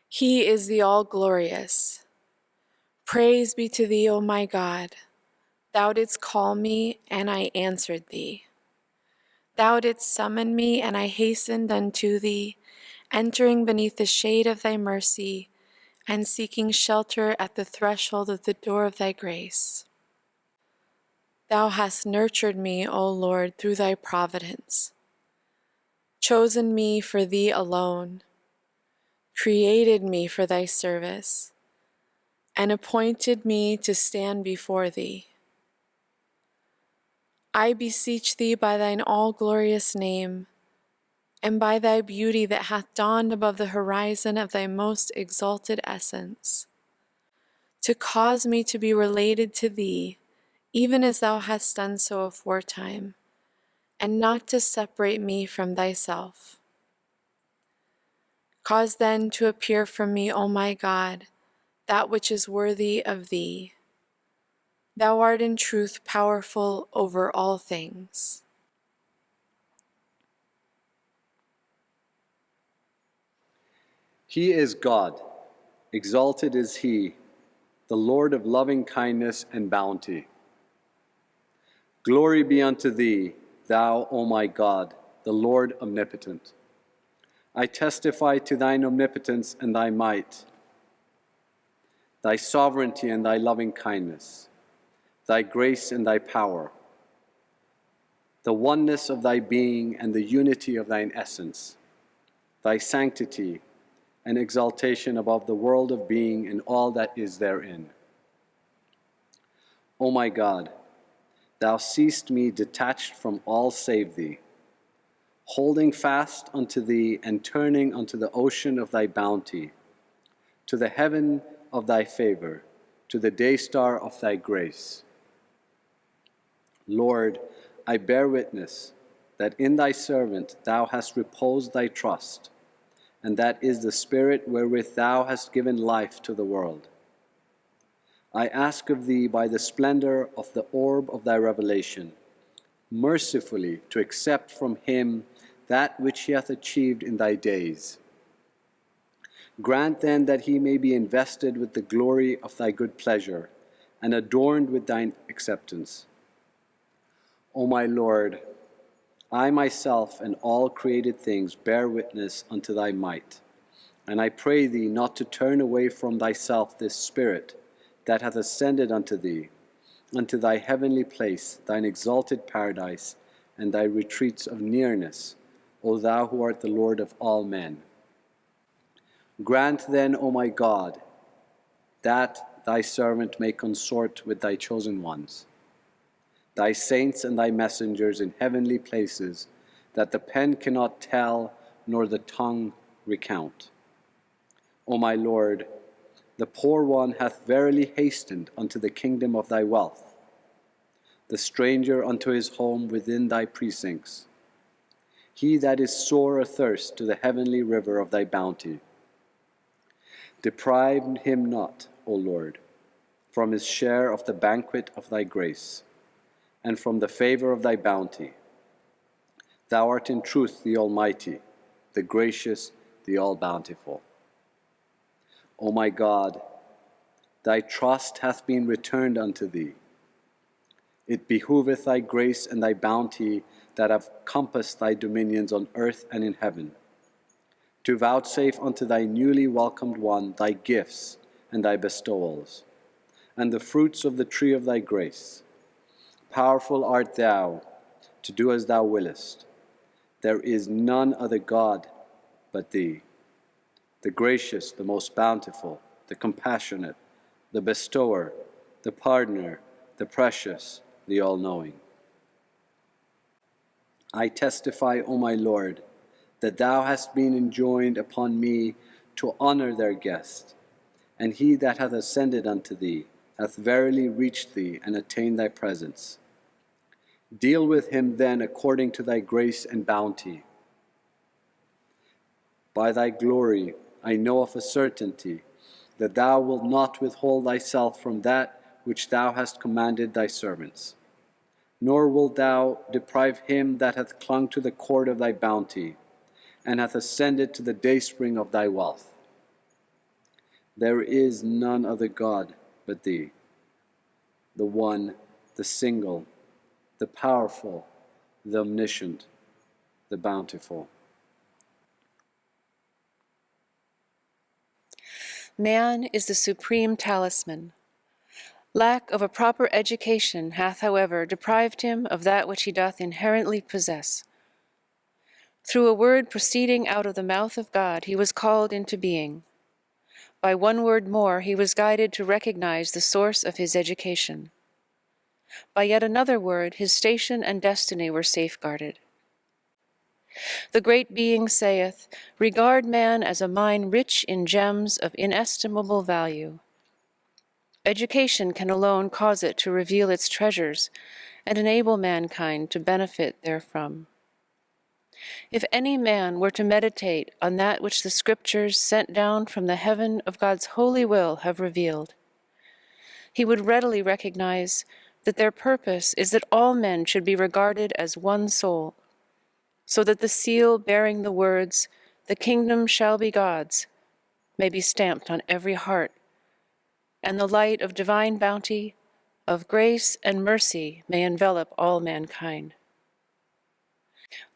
He is the all-glorious. Praise be to thee, O my God. Thou didst call me, and I answered thee. Thou didst summon me, and I hastened unto thee, entering beneath the shade of thy mercy, and seeking shelter at the threshold of the door of thy grace. Thou hast nurtured me, O Lord, through thy providence, chosen me for thee alone, created me for thy service, and appointed me to stand before thee. I beseech thee by thine all-glorious name, and by thy beauty that hath dawned above the horizon of thy most exalted essence, to cause me to be related to thee, even as thou hast done so aforetime, and not to separate me from thyself. Cause then to appear from me, O my God, that which is worthy of thee. Thou art in truth powerful over all things. He is God, exalted is He, the Lord of loving kindness and bounty. Glory be unto Thee, Thou, O my God, the Lord omnipotent. I testify to Thine omnipotence and Thy might, Thy sovereignty and Thy loving kindness, Thy grace and Thy power, the oneness of Thy being and the unity of Thine essence, Thy sanctity and exaltation above the world of being and all that is therein. O my God, Thou seest me detached from all save Thee, holding fast unto Thee and turning unto the ocean of Thy bounty, to the heaven of Thy favor, to the day star of Thy grace. Lord, I bear witness that in Thy servant Thou hast reposed Thy trust, and that is the Spirit wherewith Thou hast given life to the world. I ask of Thee by the splendor of the orb of Thy revelation, mercifully to accept from Him that which He hath achieved in Thy days. Grant then that He may be invested with the glory of Thy good pleasure, and adorned with Thine acceptance. O my Lord, I myself and all created things bear witness unto Thy might, and I pray Thee not to turn away from Thyself this Spirit that hath ascended unto Thee, unto Thy heavenly place, Thine exalted paradise, and Thy retreats of nearness, O Thou who art the Lord of all men. Grant then, O my God, that Thy servant may consort with Thy chosen ones, Thy saints and Thy messengers in heavenly places, that the pen cannot tell, nor the tongue recount. O my Lord, the poor one hath verily hastened unto the kingdom of Thy wealth, the stranger unto his home within Thy precincts, he that is sore athirst to the heavenly river of Thy bounty. Deprive him not, O Lord, from his share of the banquet of Thy grace, and from the favor of Thy bounty. Thou art in truth the Almighty, the gracious, the all-bountiful. O my God, Thy trust hath been returned unto Thee. It behooveth Thy grace and Thy bounty that have compassed Thy dominions on earth and in heaven, to vouchsafe unto Thy newly welcomed one Thy gifts and Thy bestowals, and the fruits of the tree of Thy grace. Powerful art Thou to do as Thou willest. There is none other God but Thee, the gracious, the most bountiful, the compassionate, the bestower, the pardoner, the precious, the all-knowing. I testify, O my Lord, that Thou hast been enjoined upon me to honor their guest, and he that hath ascended unto Thee hath verily reached Thee and attained Thy presence. Deal with him then according to Thy grace and bounty. By Thy glory I know of a certainty that Thou wilt not withhold Thyself from that which Thou hast commanded Thy servants, nor wilt Thou deprive him that hath clung to the cord of Thy bounty, and hath ascended to the dayspring of Thy wealth. There is none other God but thee, the one, the single, the powerful, the omniscient, the bountiful. Man is the supreme talisman. Lack of a proper education hath, however, deprived him of that which he doth inherently possess. Through a word proceeding out of the mouth of God, he was called into being. By one word more, he was guided to recognize the source of his education. By yet another word, his station and destiny were safeguarded. The great being saith, "Regard man as a mine rich in gems of inestimable value." Education can alone cause it to reveal its treasures and enable mankind to benefit therefrom. If any man were to meditate on that which the Scriptures sent down from the heaven of God's holy will have revealed, he would readily recognize that their purpose is that all men should be regarded as one soul, so that the seal bearing the words, "The kingdom shall be God's," may be stamped on every heart, and the light of divine bounty, of grace and mercy may envelop all mankind.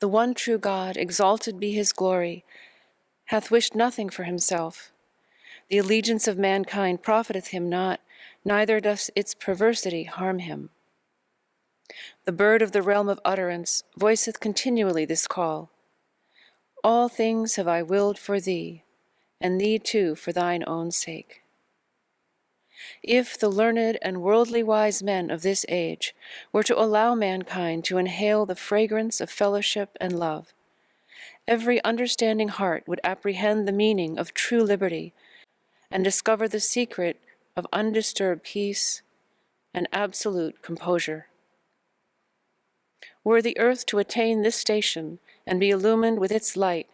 The one true God, exalted be his glory, hath wished nothing for himself. The allegiance of mankind profiteth him not, neither doth its perversity harm him. The bird of the realm of utterance voiceth continually this call: "All things have I willed for thee, and thee too for thine own sake." If the learned and worldly wise men of this age were to allow mankind to inhale the fragrance of fellowship and love, every understanding heart would apprehend the meaning of true liberty and discover the secret of undisturbed peace and absolute composure. Were the earth to attain this station and be illumined with its light,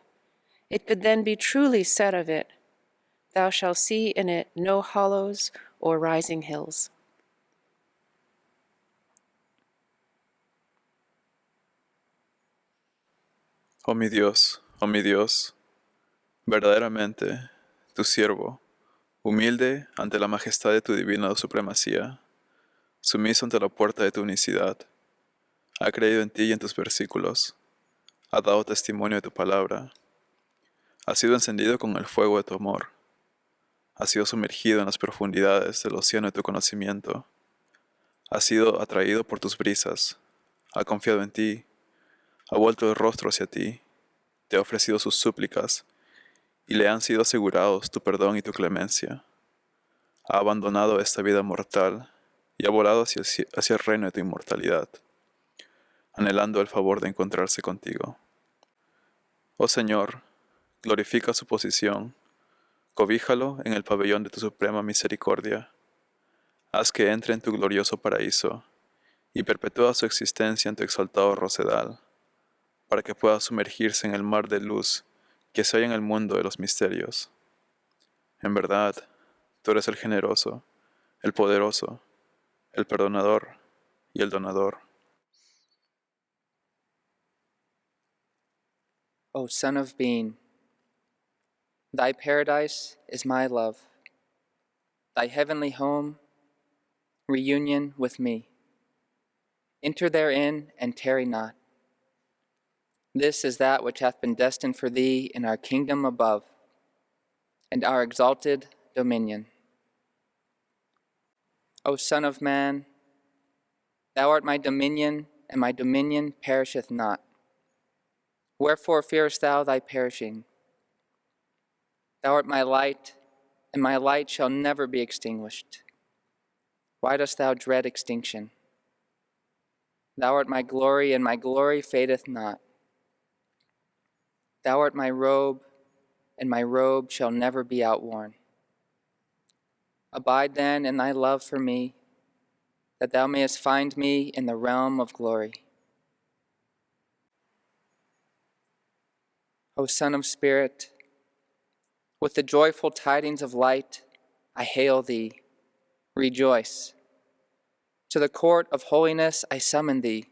it could then be truly said of it, "Thou shalt see in it no hollows or rising hills." Oh mi Dios, verdaderamente, tu siervo, humilde ante la majestad de tu divina supremacía, sumiso ante la puerta de tu unicidad, ha creído en ti y en tus versículos, ha dado testimonio de tu palabra, ha sido encendido con el fuego de tu amor, ha sido sumergido en las profundidades del océano de tu conocimiento, ha sido atraído por tus brisas, ha confiado en ti, ha vuelto el rostro hacia ti, te ha ofrecido sus súplicas, y le han sido asegurados tu perdón y tu clemencia. Ha abandonado esta vida mortal y ha volado hacia el reino de tu inmortalidad, anhelando el favor de encontrarse contigo. Oh Señor, glorifica su posición, cobíjalo en el pabellón de tu suprema misericordia, haz que entre en tu glorioso paraíso y perpetúa su existencia en tu exaltado rosedal, para que pueda sumergirse en el mar de luz que se halla en el mundo de los misterios. En verdad, tú eres el generoso, el poderoso, el perdonador y el donador. O Son of Being, thy paradise is my love, thy heavenly home, reunion with me. Enter therein and tarry not. This is that which hath been destined for thee in our kingdom above, and our exalted dominion. O Son of Man, thou art my dominion, and my dominion perisheth not. Wherefore fearest thou thy perishing? Thou art my light, and my light shall never be extinguished. Why dost thou dread extinction? Thou art my glory, and my glory fadeth not. Thou art my robe, and my robe shall never be outworn. Abide then in thy love for me, that thou mayest find me in the realm of glory. O Son of Spirit, with the joyful tidings of light, I hail thee. Rejoice. To the court of holiness I summon thee.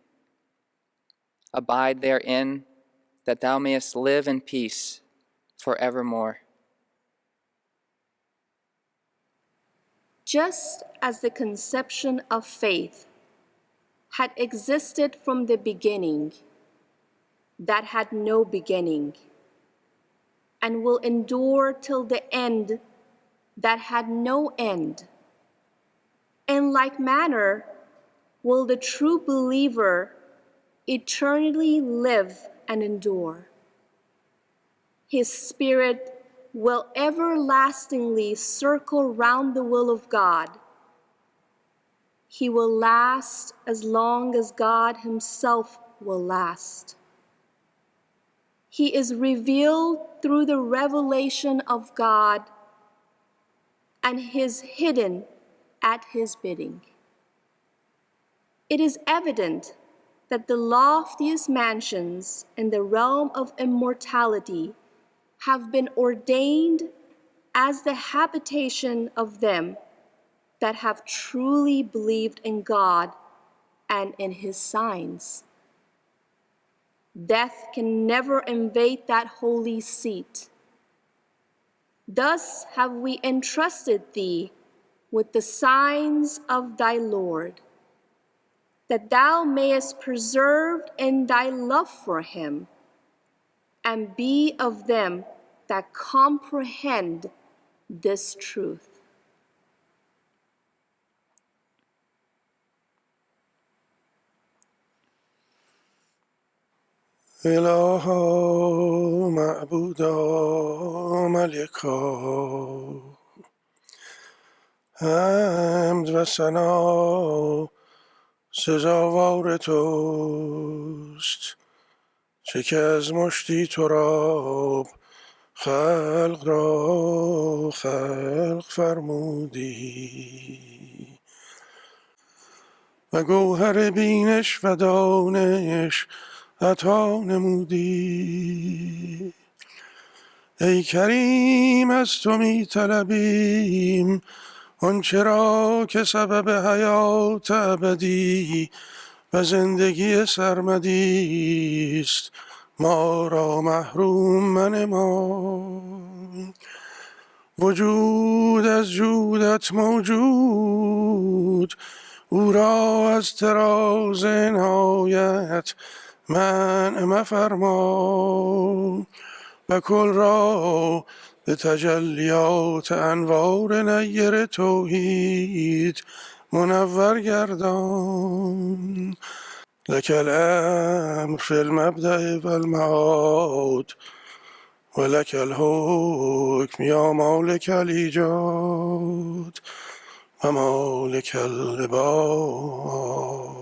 Abide therein, that thou mayest live in peace forevermore. Just as the conception of faith had existed from the beginning, that had no beginning, and will endure till the end, that had no end. In like manner, will the true believer eternally live and endure. His spirit will everlastingly circle round the will of God. He will last as long as God himself will last. He is revealed through the revelation of God and is hidden at his bidding. It is evident that the loftiest mansions in the realm of immortality have been ordained as the habitation of them that have truly believed in God and in his signs. Death can never invade that holy seat. Thus have we entrusted thee with the signs of thy Lord, that thou mayest preserve in thy love for him, and be of them that comprehend this truth. الها معبودا ملکا حمد و ثنا سزاوار توست، چه که از مشتی تراب خلق را خلق فرمودی و گوهر بینش و دانش عطا نمودی. ای کریم از تو می طلبیم آنچه را که سبب حیات ابدی و زندگی سرمدی است، ما را محروم منما. وجود از جودت موجود، او را از طراز عنایت منع مفرما، و کل را به تجلیات انوار نیر توحید منور گردان. لک الامر فی المبدأ و المعاد، و لک الحکم یا مالک الایجاد و مالک العباد.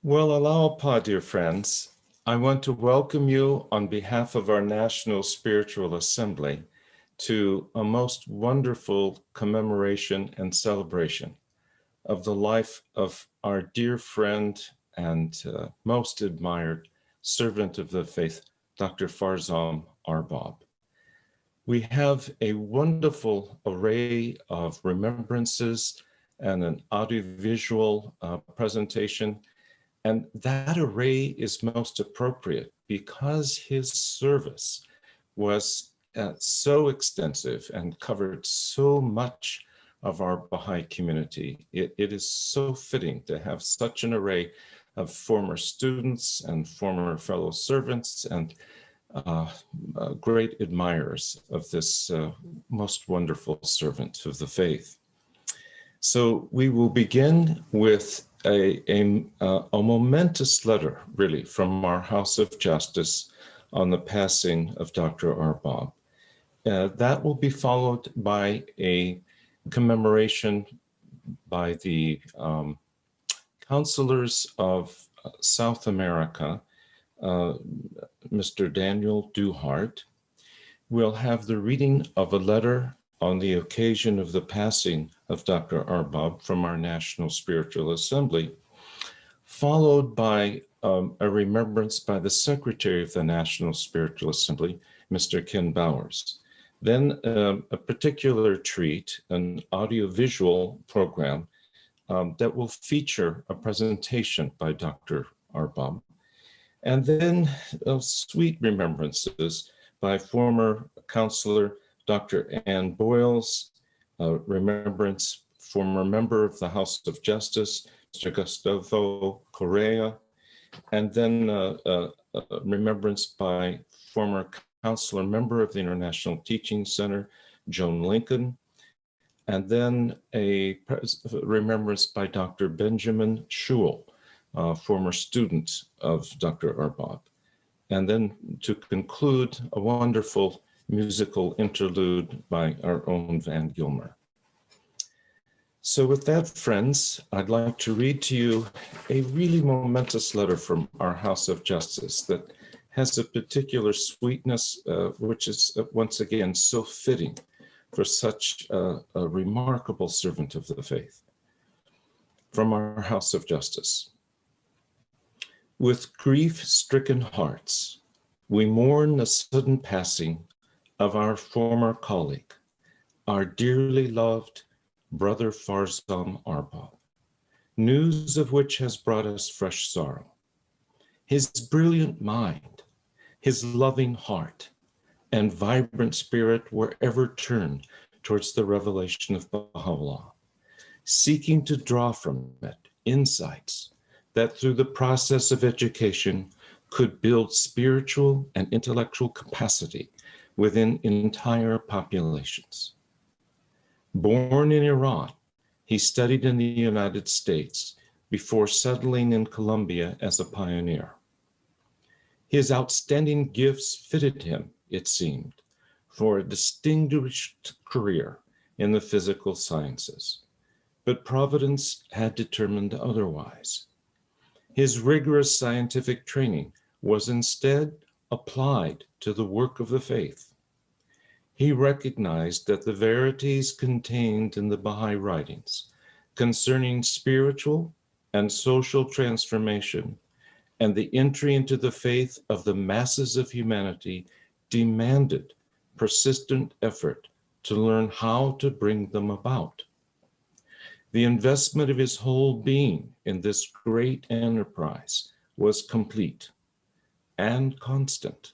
Well, aloha, dear friends. I want to welcome you on behalf of our National Spiritual Assembly to a most wonderful commemoration and celebration of the life of our dear friend and most admired servant of the faith, Dr. Farzam Arbab. We have a wonderful array of remembrances and an audiovisual presentation. And that array is most appropriate because his service was so extensive and covered so much of our Baha'i community. It is so fitting to have such an array of former students and former fellow servants and great admirers of this most wonderful servant of the faith. So we will begin with a momentous letter, really, from our House of Justice on the passing of Dr. Arbab. That will be followed by a commemoration by the counselors of South America, Mr. Daniel Duhart. We'll have the reading of a letter on the occasion of the passing of Dr. Arbab from our National Spiritual Assembly, followed by a remembrance by the Secretary of the National Spiritual Assembly, Mr. Ken Bowers. Then a particular treat, an audiovisual program that will feature a presentation by Dr. Arbab. And then sweet remembrances by former counselor Dr. Ann Boyles, remembrance former member of the House of Justice, Mr. Gustavo Correa, and then remembrance by former counselor member of the International Teaching Centre, Joan Lincoln, and then a remembrance by Dr. Benjamin Schul, former student of Dr. Arbab. And then to conclude, a wonderful musical interlude by our own Van Gilmer. So with that, friends, I'd like to read to you a really momentous letter from our House of Justice that has a particular sweetness, which is once again so fitting for such a remarkable servant of the faith. From our House of Justice. With grief-stricken hearts, we mourn the sudden passing of our former colleague, our dearly loved brother Farzam Arbab, news of which has brought us fresh sorrow. His brilliant mind, his loving heart, and vibrant spirit were ever turned towards the revelation of Baha'u'llah, seeking to draw from it insights that through the process of education could build spiritual and intellectual capacity within entire populations. Born in Iran, he studied in the United States before settling in Colombia as a pioneer. His outstanding gifts fitted him, it seemed, for a distinguished career in the physical sciences, but Providence had determined otherwise. His rigorous scientific training was instead applied to the work of the faith. He recognized that the verities contained in the Baha'i writings concerning spiritual and social transformation and the entry into the faith of the masses of humanity demanded persistent effort to learn how to bring them about. The investment of his whole being in this great enterprise was complete and constant.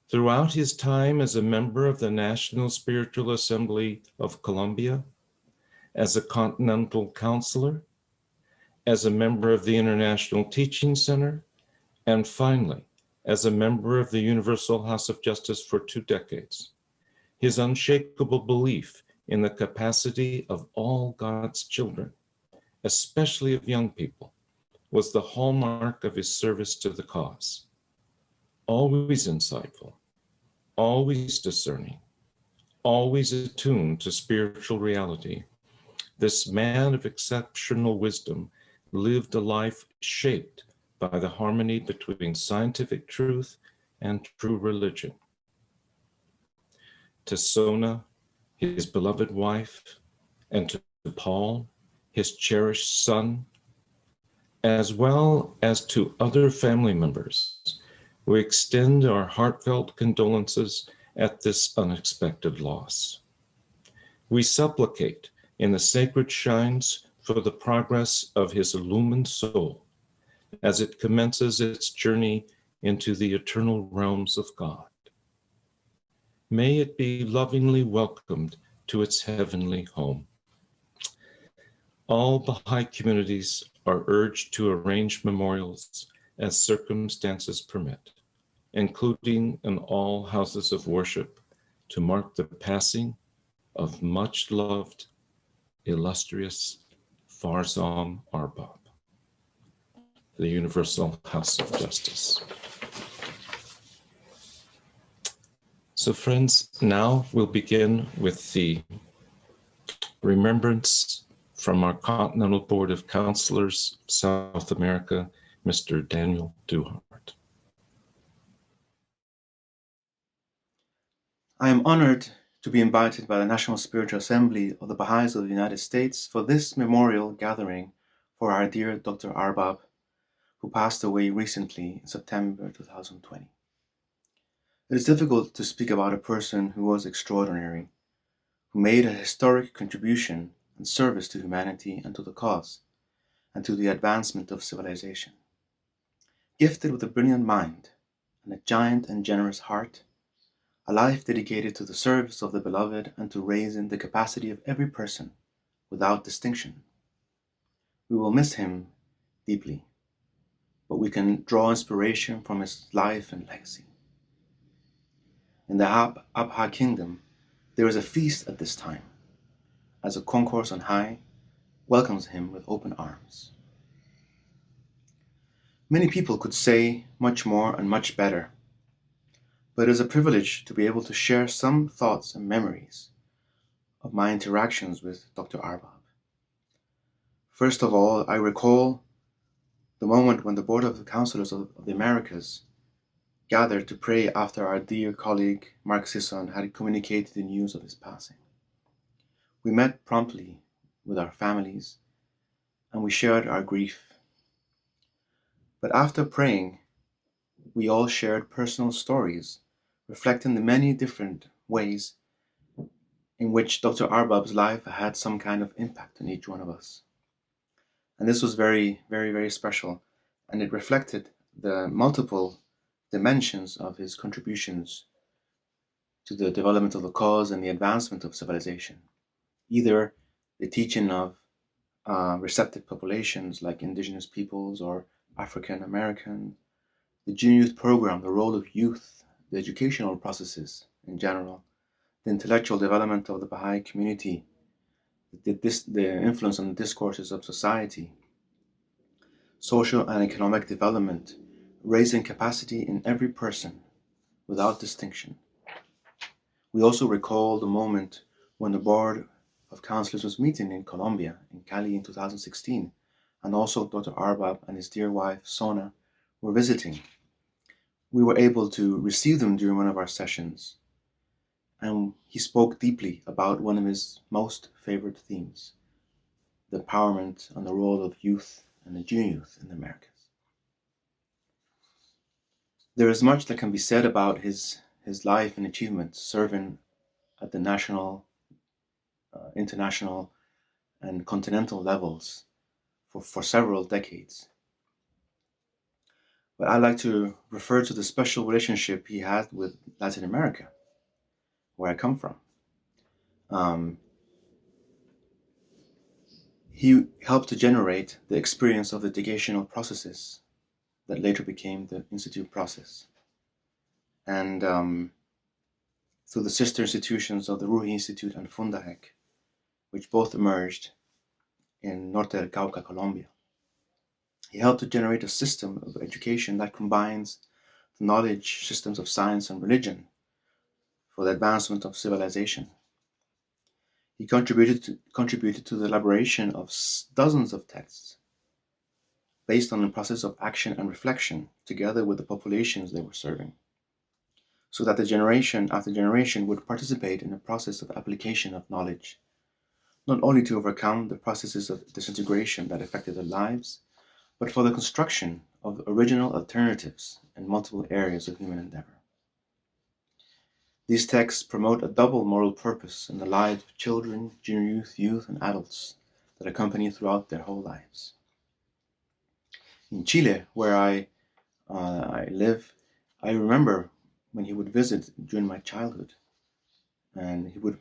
Throughout his time as a member of the National Spiritual Assembly of Colombia, as a Continental Counselor, as a member of the International Teaching Centre, and finally, as a member of the Universal House of Justice for 2 decades, his unshakable belief in the capacity of all God's children, especially of young people, was the hallmark of his service to the cause. Always insightful, always discerning, always attuned to spiritual reality, this man of exceptional wisdom lived a life shaped by the harmony between scientific truth and true religion. To Sona, his beloved wife, and to Paul, his cherished son, as well as to other family members, we extend our heartfelt condolences at this unexpected loss. We supplicate in the sacred shrines for the progress of his illumined soul as it commences its journey into the eternal realms of God. May it be lovingly welcomed to its heavenly home. All Baha'i communities are urged to arrange memorials as circumstances permit, including in all houses of worship, to mark the passing of much-loved, illustrious Farzam Arbab, the Universal House of Justice. So friends, now we'll begin with the remembrance from our Continental Board of Counsellors, South America, Mr. Daniel Duhart. I am honored to be invited by the National Spiritual Assembly of the Baha'is of the United States for this memorial gathering for our dear Dr. Arbab, who passed away recently in September 2020. It is difficult to speak about a person who was extraordinary, who made a historic contribution and service to humanity and to the cause, and to the advancement of civilization. Gifted with a brilliant mind and a giant and generous heart, a life dedicated to the service of the beloved and to raising the capacity of every person without distinction. We will miss him deeply, but we can draw inspiration from his life and legacy. In the Abha kingdom, there is a feast at this time, as a concourse on high welcomes him with open arms. Many people could say much more and much better, but it is a privilege to be able to share some thoughts and memories of my interactions with Dr. Arbab. First of all, I recall the moment when the Board of Counsellors of the Americas gathered to pray after our dear colleague Mark Sisson had communicated the news of his passing. We met promptly with our families and we shared our grief. But after praying, we all shared personal stories reflecting the many different ways in which Dr. Arbab's life had some kind of impact on each one of us. And this was very, very, very special, and it reflected the multiple dimensions of his contributions to the development of the cause and the advancement of civilization. Either the teaching of receptive populations like indigenous peoples or African American, the junior youth program, the role of youth, the educational processes in general, the intellectual development of the Baha'i community, the influence on the discourses of society, social and economic development, raising capacity in every person without distinction. We also recall the moment when the Board of Counsellors was meeting in Colombia, in Cali in 2016, and also Dr. Arbab and his dear wife, Sona, were visiting. We were able to receive them during one of our sessions, and he spoke deeply about one of his most favorite themes, the empowerment and the role of youth and the junior youth in the Americas. There is much that can be said about his life and achievements, serving at the national, international, and continental levels for several decades. But I'd like to refer to the special relationship he had with Latin America, where I come from. He helped to generate the experience of the educational processes that later became the Institute process. And through the sister institutions of the Ruhi Institute and Fundahec, which both emerged in Norte del Cauca, Colombia. He helped to generate a system of education that combines the knowledge systems of science and religion for the advancement of civilization. He contributed to the elaboration of dozens of texts based on a process of action and reflection together with the populations they were serving, so that the generation after generation would participate in a process of application of knowledge, not only to overcome the processes of disintegration that affected their lives, but for the construction of original alternatives in multiple areas of human endeavor. These texts promote a double moral purpose in the lives of children, junior youth, and adults that accompany throughout their whole lives. In Chile, where I live, I remember when he would visit during my childhood, and he would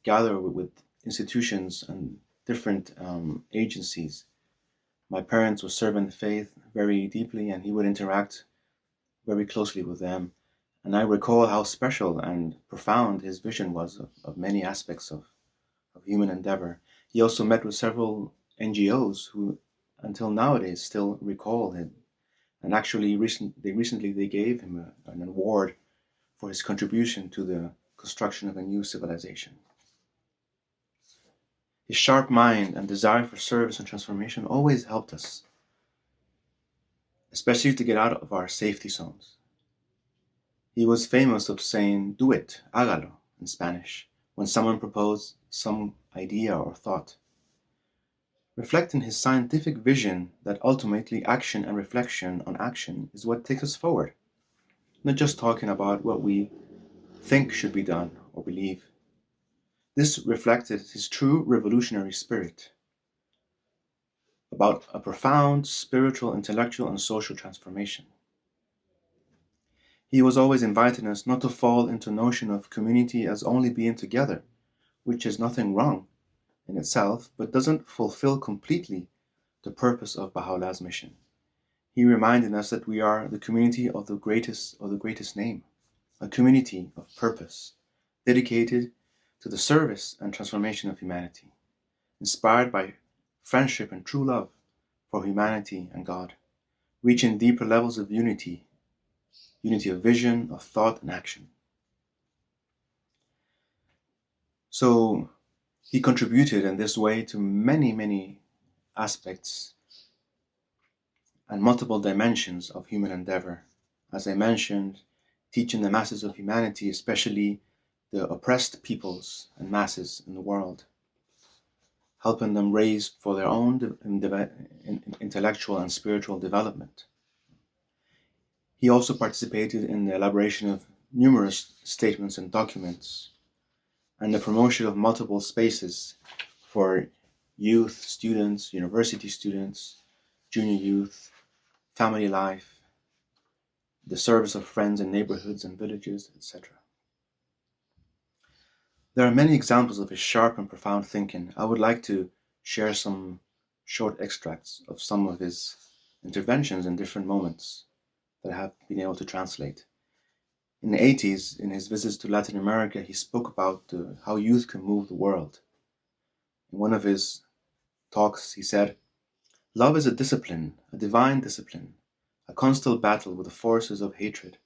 gather with institutions and different agencies. My parents were serving the faith very deeply, and he would interact very closely with them. And I recall how special and profound his vision was of many aspects of human endeavor. He also met with several NGOs who, until nowadays, still recall him. And actually, recently they gave him an award for his contribution to the construction of a new civilization. His sharp mind and desire for service and transformation always helped us, especially to get out of our safety zones. He was famous of saying, "Do it, hágalo," in Spanish, when someone proposed some idea or thought, reflecting his scientific vision that ultimately action and reflection on action is what takes us forward, not just talking about what we think should be done or believe. This reflected his true revolutionary spirit about a profound spiritual, intellectual, and social transformation. He was always inviting us not to fall into a notion of community as only being together, which is nothing wrong in itself, but doesn't fulfill completely the purpose of Baha'u'llah's mission. He reminded us that we are the community of the greatest name, a community of purpose, dedicated to the service and transformation of humanity, inspired by friendship and true love for humanity and God, reaching deeper levels of unity of vision, of thought, and action. So he contributed in this way to many, many aspects and multiple dimensions of human endeavor. As I mentioned, teaching the masses of humanity, especially the oppressed peoples and masses in the world, helping them raise for their own intellectual and spiritual development. He also participated in the elaboration of numerous statements and documents and the promotion of multiple spaces for youth, students, university students, junior youth, family life, the service of friends in neighborhoods and villages, etc. There are many examples of his sharp and profound thinking. I would like to share some short extracts of some of his interventions in different moments that I have been able to translate. In the 80s, in his visits to Latin America, he spoke about how youth can move the world. In one of his talks, he said, "Love is a discipline, a divine discipline, a constant battle with the forces of hatred,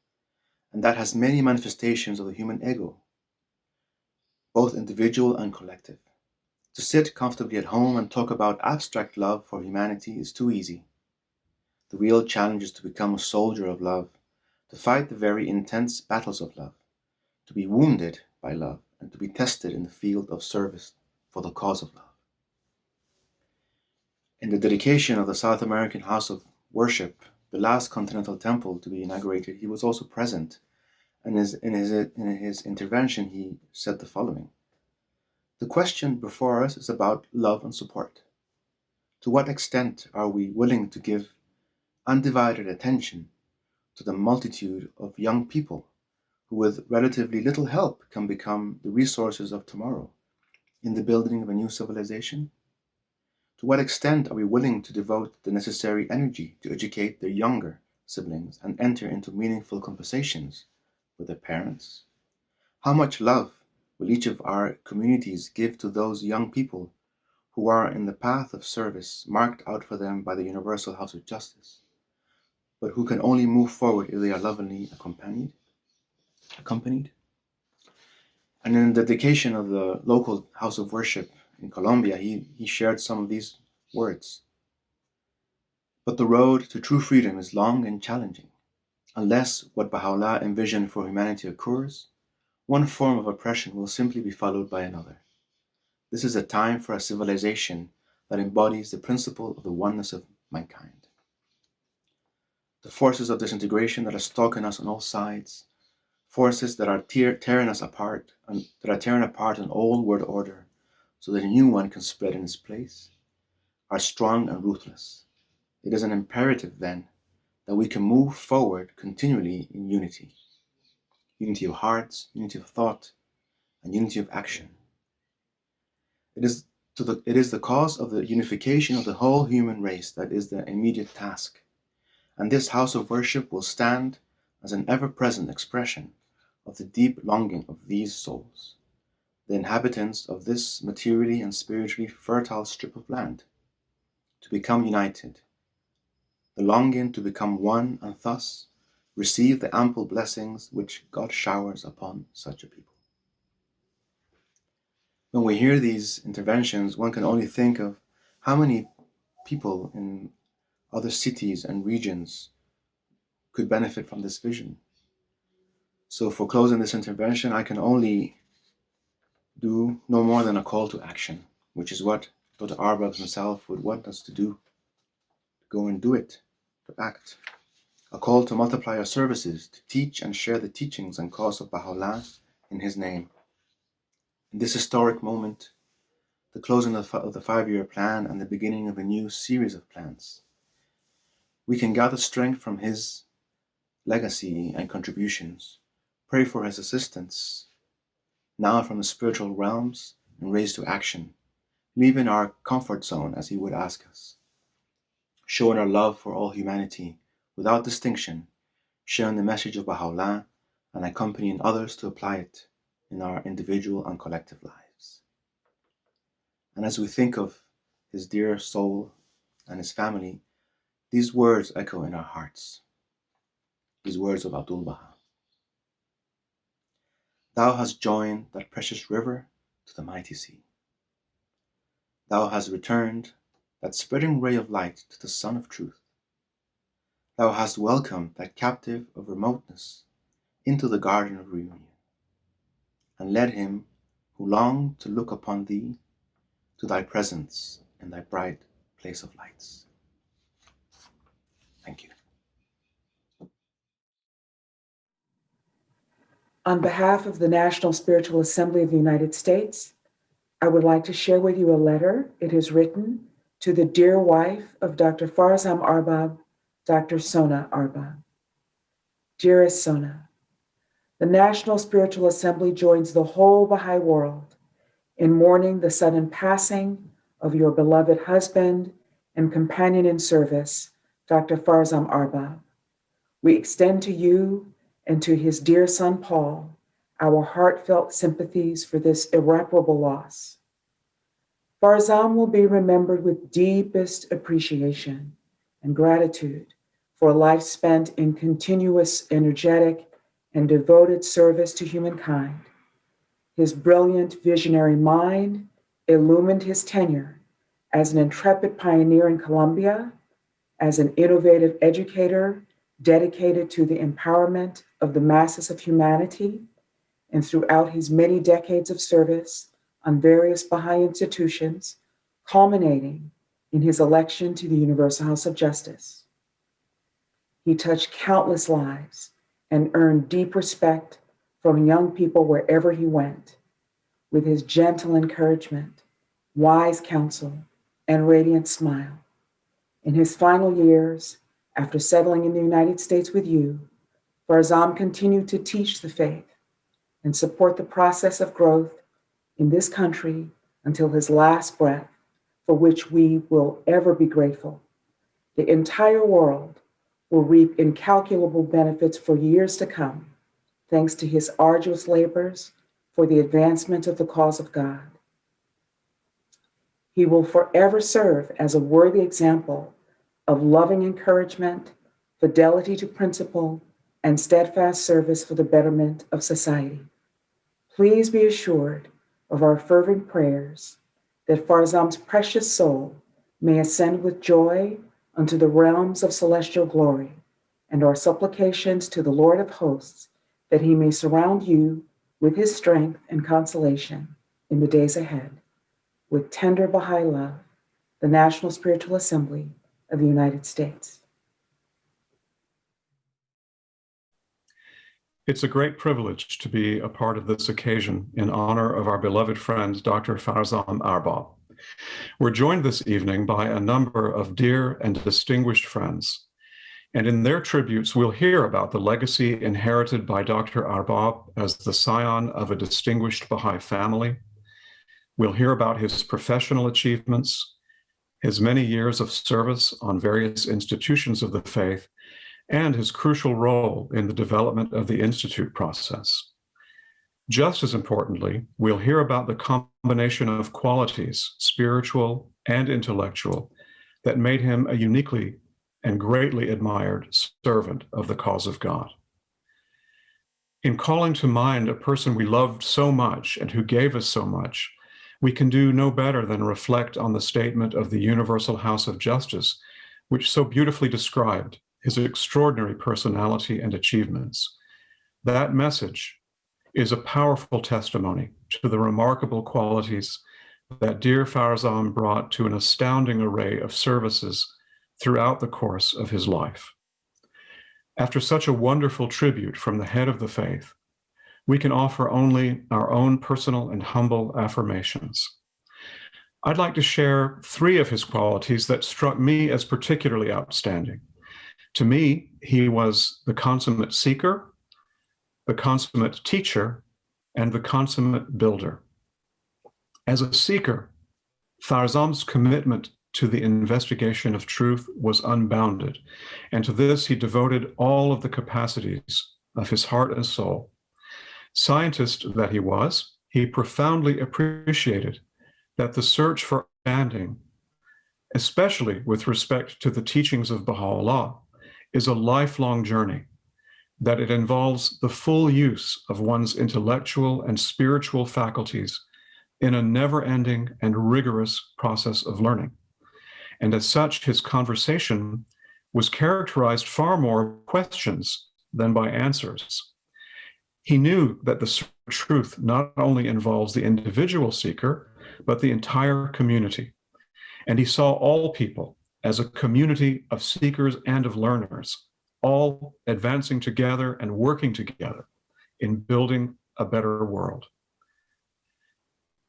and that has many manifestations of the human ego, both individual and collective. To sit comfortably at home and talk about abstract love for humanity is too easy. The real challenge is to become a soldier of love, to fight the very intense battles of love, to be wounded by love, and to be tested in the field of service for the cause of love." In the dedication of the South American House of Worship, the last Continental Temple to be inaugurated, he was also present, and in his intervention he said the following: "The question before us is about love and support. To what extent are we willing to give undivided attention to the multitude of young people who with relatively little help can become the resources of tomorrow in the building of a new civilization? To what extent are we willing to devote the necessary energy to educate their younger siblings and enter into meaningful conversations with their parents? How much love will each of our communities give to those young people who are in the path of service marked out for them by the Universal House of Justice, but who can only move forward if they are lovingly accompanied? And in the dedication of the local House of Worship in Colombia, he shared some of these words. But the road to true freedom is long and challenging. Unless what Baha'u'llah envisioned for humanity occurs, one form of oppression will simply be followed by another. This is a time for a civilization that embodies the principle of the oneness of mankind. The forces of disintegration that are stalking us on all sides, forces that are tearing us apart, and that are tearing apart an old world order so that a new one can spread in its place, are strong and ruthless. It is an imperative, then, that we can move forward continually in unity. Unity of hearts, unity of thought, and unity of action. It is the cause of the unification of the whole human race that is the immediate task. And this house of worship will stand as an ever-present expression of the deep longing of these souls, the inhabitants of this materially and spiritually fertile strip of land, to become united, the longing to become one and thus receive the ample blessings which God showers upon such a people. When we hear these interventions, one can only think of how many people in other cities and regions could benefit from this vision. So for closing this intervention, I can only do no more than a call to action, which is what Dr. Arbab himself would want us to do. Go and do it, to act. A call to multiply our services, to teach and share the teachings and cause of Baha'u'llah in his name. In this historic moment, the closing of the 5-year plan and the beginning of a new series of plans, we can gather strength from his legacy and contributions, pray for his assistance, now from the spiritual realms, and raise to action, leaving our comfort zone as he would ask us, showing our love for all humanity without distinction, sharing the message of Baha'u'llah and accompanying others to apply it in our individual and collective lives. And as we think of his dear soul and his family, these words echo in our hearts, these words of Abdul Baha. Thou hast joined that precious river to the mighty sea. Thou hast returned that spreading ray of light to the sun of truth. Thou hast welcomed that captive of remoteness into the garden of reunion, and led him who longed to look upon thee to thy presence in thy bright place of lights. Thank you. On behalf of the National Spiritual Assembly of the United States, I would like to share with you a letter it has written to the dear wife of Dr. Farzam Arbab, Dr. Sona Arbab. Dearest Sona, the National Spiritual Assembly joins the whole Baha'i world in mourning the sudden passing of your beloved husband and companion in service, Dr. Farzam Arbab. We extend to you and to his dear son Paul our heartfelt sympathies for this irreparable loss. Farzam will be remembered with deepest appreciation and gratitude for a life spent in continuous, energetic, and devoted service to humankind. His brilliant visionary mind illumined his tenure as an intrepid pioneer in Colombia, as an innovative educator dedicated to the empowerment of the masses of humanity, and throughout his many decades of service on various Baha'i institutions, culminating in his election to the Universal House of Justice. He touched countless lives and earned deep respect from young people wherever he went, with his gentle encouragement, wise counsel, and radiant smile. In his final years, after settling in the United States with you, Farzam continued to teach the faith and support the process of growth in this country until his last breath, for which we will ever be grateful. The entire world will reap incalculable benefits for years to come, thanks to his arduous labors for the advancement of the cause of God. He will forever serve as a worthy example of loving encouragement, fidelity to principle, and steadfast service for the betterment of society. Please be assured of our fervent prayers that Farzam's precious soul may ascend with joy unto the realms of celestial glory, and our supplications to the Lord of hosts, that he may surround you with his strength and consolation in the days ahead. With tender Baha'i love, the National Spiritual Assembly of the United States. It's a great privilege to be a part of this occasion in honor of our beloved friend, Dr. Farzam Arbab. We're joined this evening by a number of dear and distinguished friends, and in their tributes, we'll hear about the legacy inherited by Dr. Arbab as the scion of a distinguished Baha'i family. We'll hear about his professional achievements, his many years of service on various institutions of the faith, and his crucial role in the development of the Institute process. Just as importantly, we'll hear about the combination of qualities, spiritual and intellectual, that made him a uniquely and greatly admired servant of the cause of God. In calling to mind a person we loved so much and who gave us so much, we can do no better than reflect on the statement of the Universal House of Justice, which so beautifully described his extraordinary personality and achievements. That message is a powerful testimony to the remarkable qualities that dear Farzam brought to an astounding array of services throughout the course of his life. After such a wonderful tribute from the head of the faith, we can offer only our own personal and humble affirmations. I'd like to share 3 of his qualities that struck me as particularly outstanding. To me, he was the consummate seeker, the consummate teacher, and the consummate builder. As a seeker, Farzam's commitment to the investigation of truth was unbounded, and to this he devoted all of the capacities of his heart and soul. Scientist that he was, he profoundly appreciated that the search for understanding, especially with respect to the teachings of Baha'u'llah, is a lifelong journey, that it involves the full use of one's intellectual and spiritual faculties in a never-ending and rigorous process of learning. And as such, his conversation was characterized far more by questions than by answers. He knew that the truth not only involves the individual seeker, but the entire community. And he saw all people as a community of seekers and of learners, all advancing together and working together in building a better world.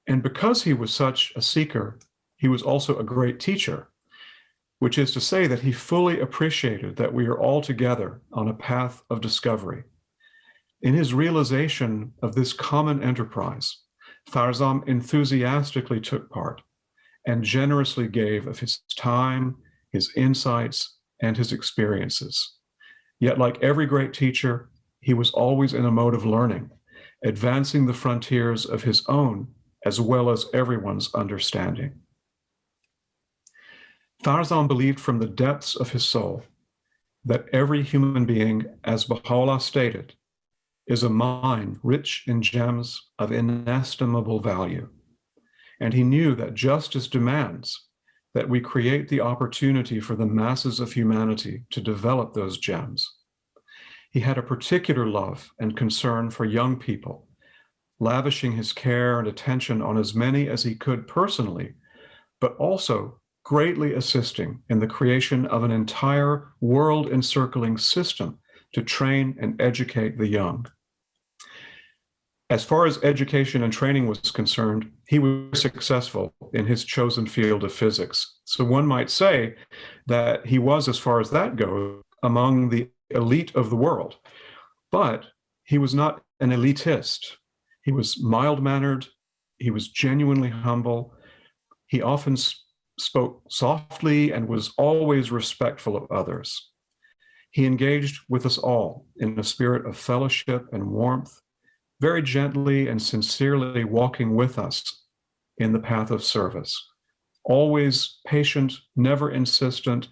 And because he was such a seeker, he was also a great teacher, which is to say that he fully appreciated that we are all together on a path of discovery. In his realization of this common enterprise, Farzam enthusiastically took part and generously gave of his time, his insights, and his experiences. Yet, like every great teacher, he was always in a mode of learning, advancing the frontiers of his own as well as everyone's understanding. Farzam believed from the depths of his soul that every human being, as Baha'u'llah stated, is a mine rich in gems of inestimable value. And he knew that justice demands that we create the opportunity for the masses of humanity to develop those gems. He had a particular love and concern for young people, lavishing his care and attention on as many as he could personally, but also greatly assisting in the creation of an entire world-encircling system to train and educate the young. As far as education and training was concerned, he was successful in his chosen field of physics. So one might say that he was, as far as that goes, among the elite of the world. But he was not an elitist. He was mild-mannered. He was genuinely humble. He often spoke softly and was always respectful of others. He engaged with us all in a spirit of fellowship and warmth, very gently and sincerely walking with us in the path of service, always patient, never insistent,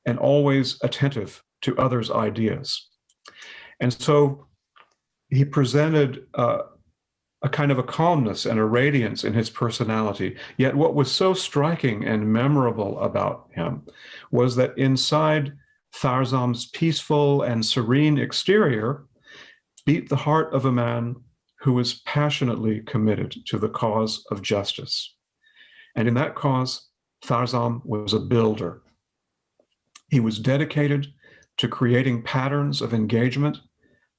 and always attentive to others' ideas. And so he presented a kind of a calmness and a radiance in his personality. Yet what was so striking and memorable about him was that inside Farzam's peaceful and serene exterior beat the heart of a man who was passionately committed to the cause of justice. And in that cause, Farzam was a builder. He was dedicated to creating patterns of engagement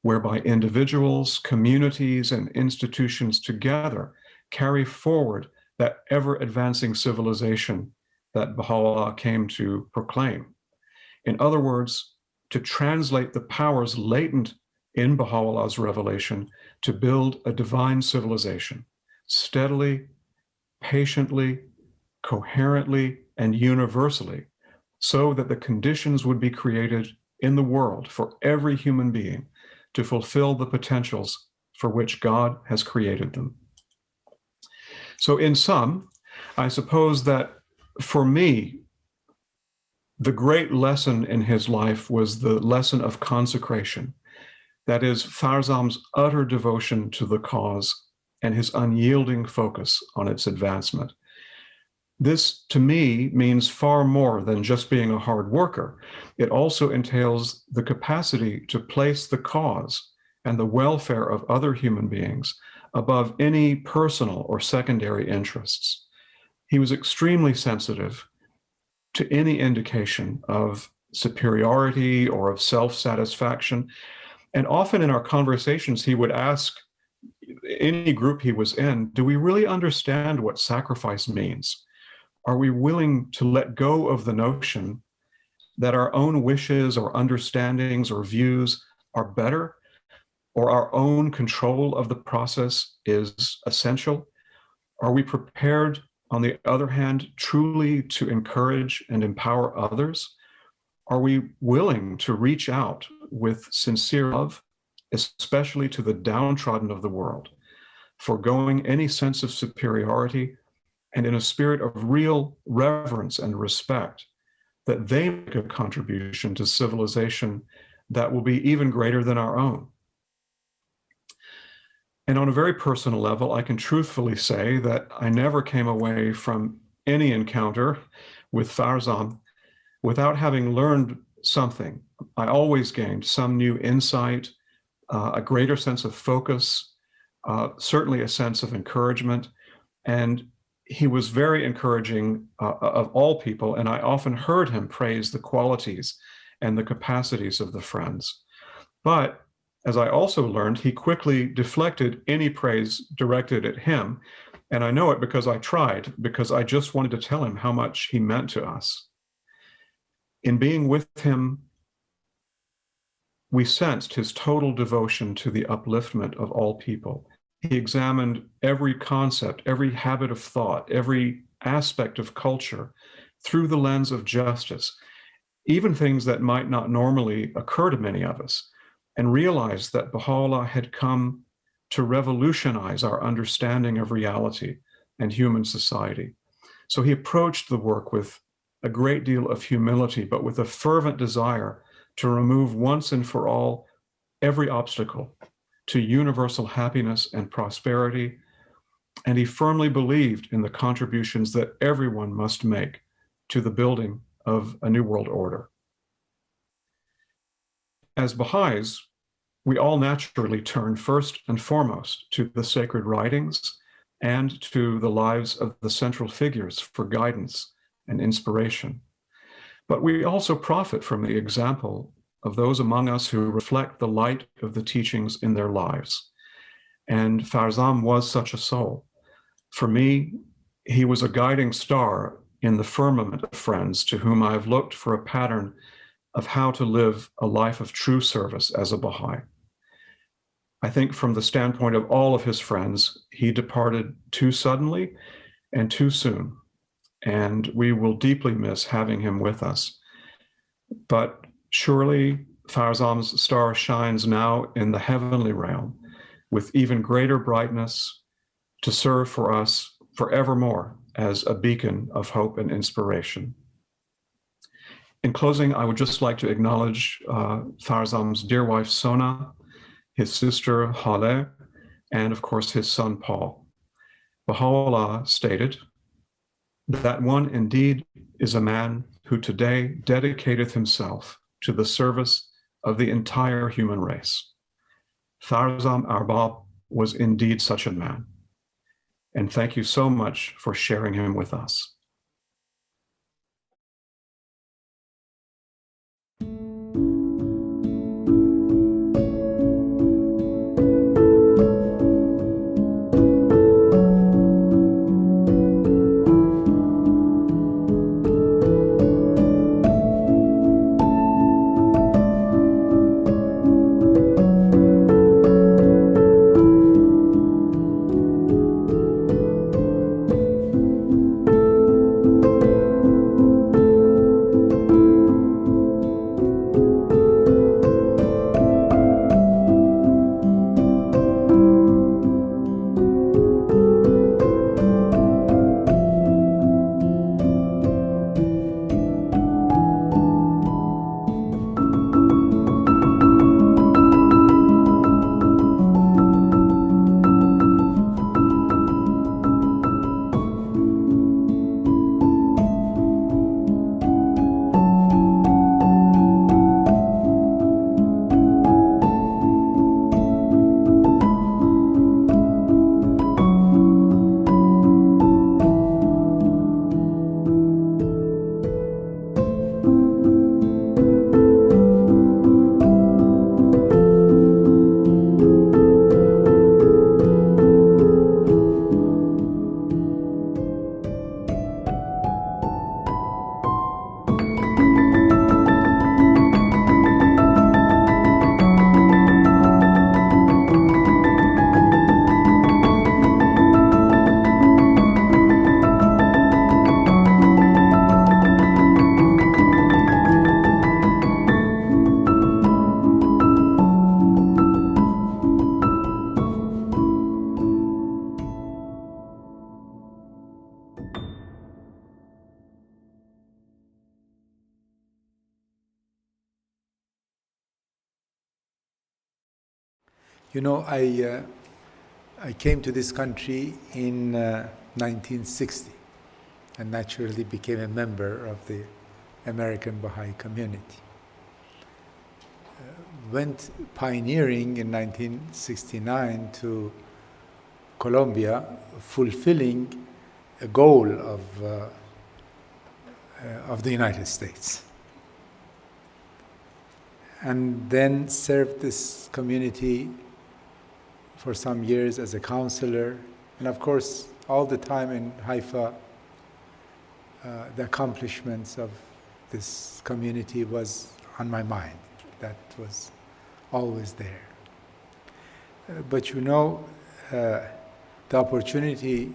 whereby individuals, communities, and institutions together carry forward that ever-advancing civilization that Baha'u'llah came to proclaim. In other words, to translate the powers latent in Baha'u'llah's revelation to build a divine civilization, steadily, patiently, coherently, and universally, so that the conditions would be created in the world for every human being to fulfill the potentials for which God has created them. So in sum, I suppose that for me, the great lesson in his life was the lesson of consecration. That is, Farzam's utter devotion to the cause and his unyielding focus on its advancement. This, to me, means far more than just being a hard worker. It also entails the capacity to place the cause and the welfare of other human beings above any personal or secondary interests. He was extremely sensitive to any indication of superiority or of self-satisfaction. And often in our conversations, he would ask any group he was in, do we really understand what sacrifice means? Are we willing to let go of the notion that our own wishes or understandings or views are better, or our own control of the process is essential? Are we prepared, on the other hand, truly to encourage and empower others? Are we willing to reach out with sincere love, especially to the downtrodden of the world, foregoing any sense of superiority, and in a spirit of real reverence and respect, that they make a contribution to civilization that will be even greater than our own? And on a very personal level, I can truthfully say that I never came away from any encounter with Farzam without having learned something. I always gained some new insight, a greater sense of focus, certainly a sense of encouragement. And he was very encouraging of all people, and I often heard him praise the qualities and the capacities of the friends. But as I also learned, he quickly deflected any praise directed at him. And I know it because I tried, because I just wanted to tell him how much he meant to us. In being with him, we sensed his total devotion to the upliftment of all people. He examined every concept, every habit of thought, every aspect of culture through the lens of justice, even things that might not normally occur to many of us, and realized that Baha'u'llah had come to revolutionize our understanding of reality and human society. So he approached the work with a great deal of humility, but with a fervent desire to remove once and for all every obstacle to universal happiness and prosperity. And he firmly believed in the contributions that everyone must make to the building of a new world order. As Baha'is, we all naturally turn first and foremost to the sacred writings and to the lives of the central figures for guidance and inspiration. But we also profit from the example of those among us who reflect the light of the teachings in their lives. And Farzam was such a soul. For me, he was a guiding star in the firmament of friends to whom I have looked for a pattern of how to live a life of true service as a Baha'i. I think from the standpoint of all of his friends, he departed too suddenly and too soon, and we will deeply miss having him with us. But surely Farzam's star shines now in the heavenly realm with even greater brightness to serve for us forevermore as a beacon of hope and inspiration. In closing, I would just like to acknowledge Farzam's dear wife, Sona, his sister, Haleh, and of course his son Paul. Baha'u'llah stated, "That one indeed is a man who today dedicateth himself to the service of the entire human race." Farzam Arbab was indeed such a man. And thank you so much for sharing him with us. You know, I came to this country in 1960 and naturally became a member of the American Baha'i community. Went pioneering in 1969 to Colombia, fulfilling a goal of the United States. And then served this community for some years as a counselor. And of course, all the time in Haifa, the accomplishments of this community was on my mind. That was always there. But you know, the opportunity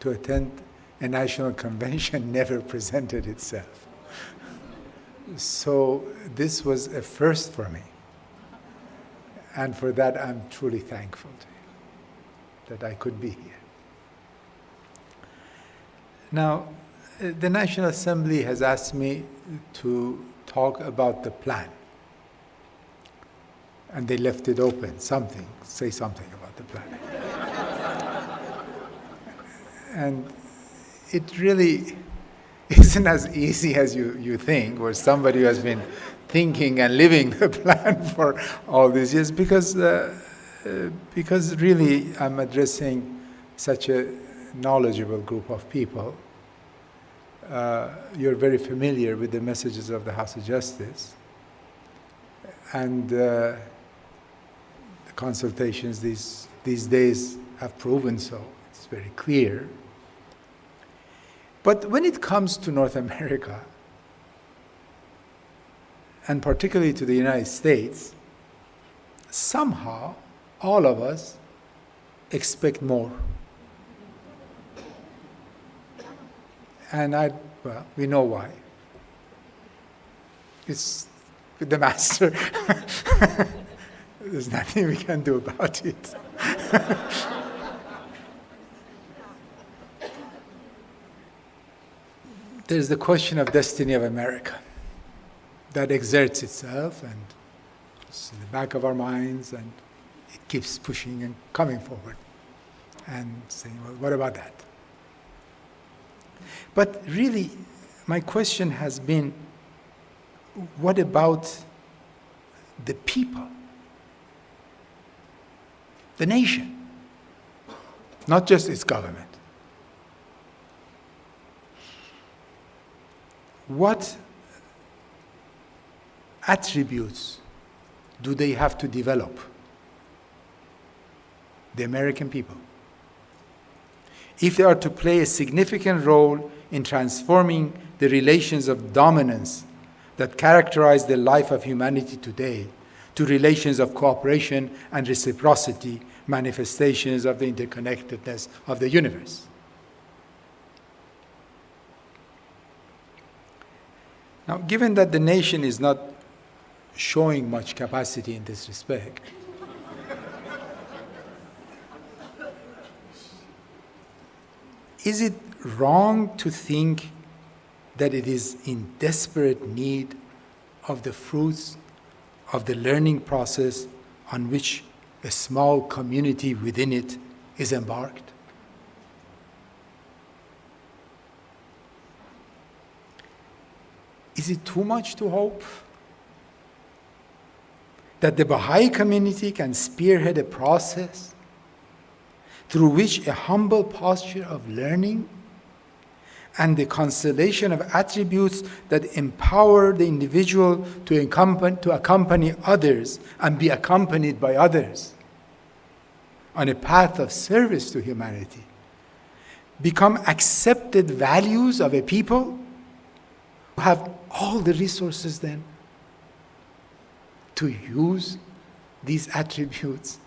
to attend a national convention never presented itself. So this was a first for me. And for that, I'm truly thankful to you, that I could be here. Now, the National Assembly has asked me to talk about the plan. And they left it open, say something about the plan. And it really isn't as easy as you think, or somebody who has been thinking and living the plan for all these years, because really I'm addressing such a knowledgeable group of people. You're very familiar with the messages of the House of Justice, and the consultations these days have proven so. It's very clear. But when it comes to North America, and particularly to the United States, somehow all of us expect more. And we know why. It's with the master. There's nothing we can do about it. There's the question of destiny of America that exerts itself, and it's in the back of our minds, and it keeps pushing and coming forward and saying, well, what about that? But really, my question has been, what about the people, the nation, not just its government? What attributes do they have to develop, the American people, if they are to play a significant role in transforming the relations of dominance that characterize the life of humanity today to relations of cooperation and reciprocity, manifestations of the interconnectedness of the universe? Now, given that the nation is not showing much capacity in this respect, is it wrong to think that it is in desperate need of the fruits of the learning process on which a small community within it is embarked? Is it too much to hope that the Baha'i community can spearhead a process through which a humble posture of learning and the constellation of attributes that empower the individual to accompany others and be accompanied by others on a path of service to humanity become accepted values of a people who have all the resources then to use these attributes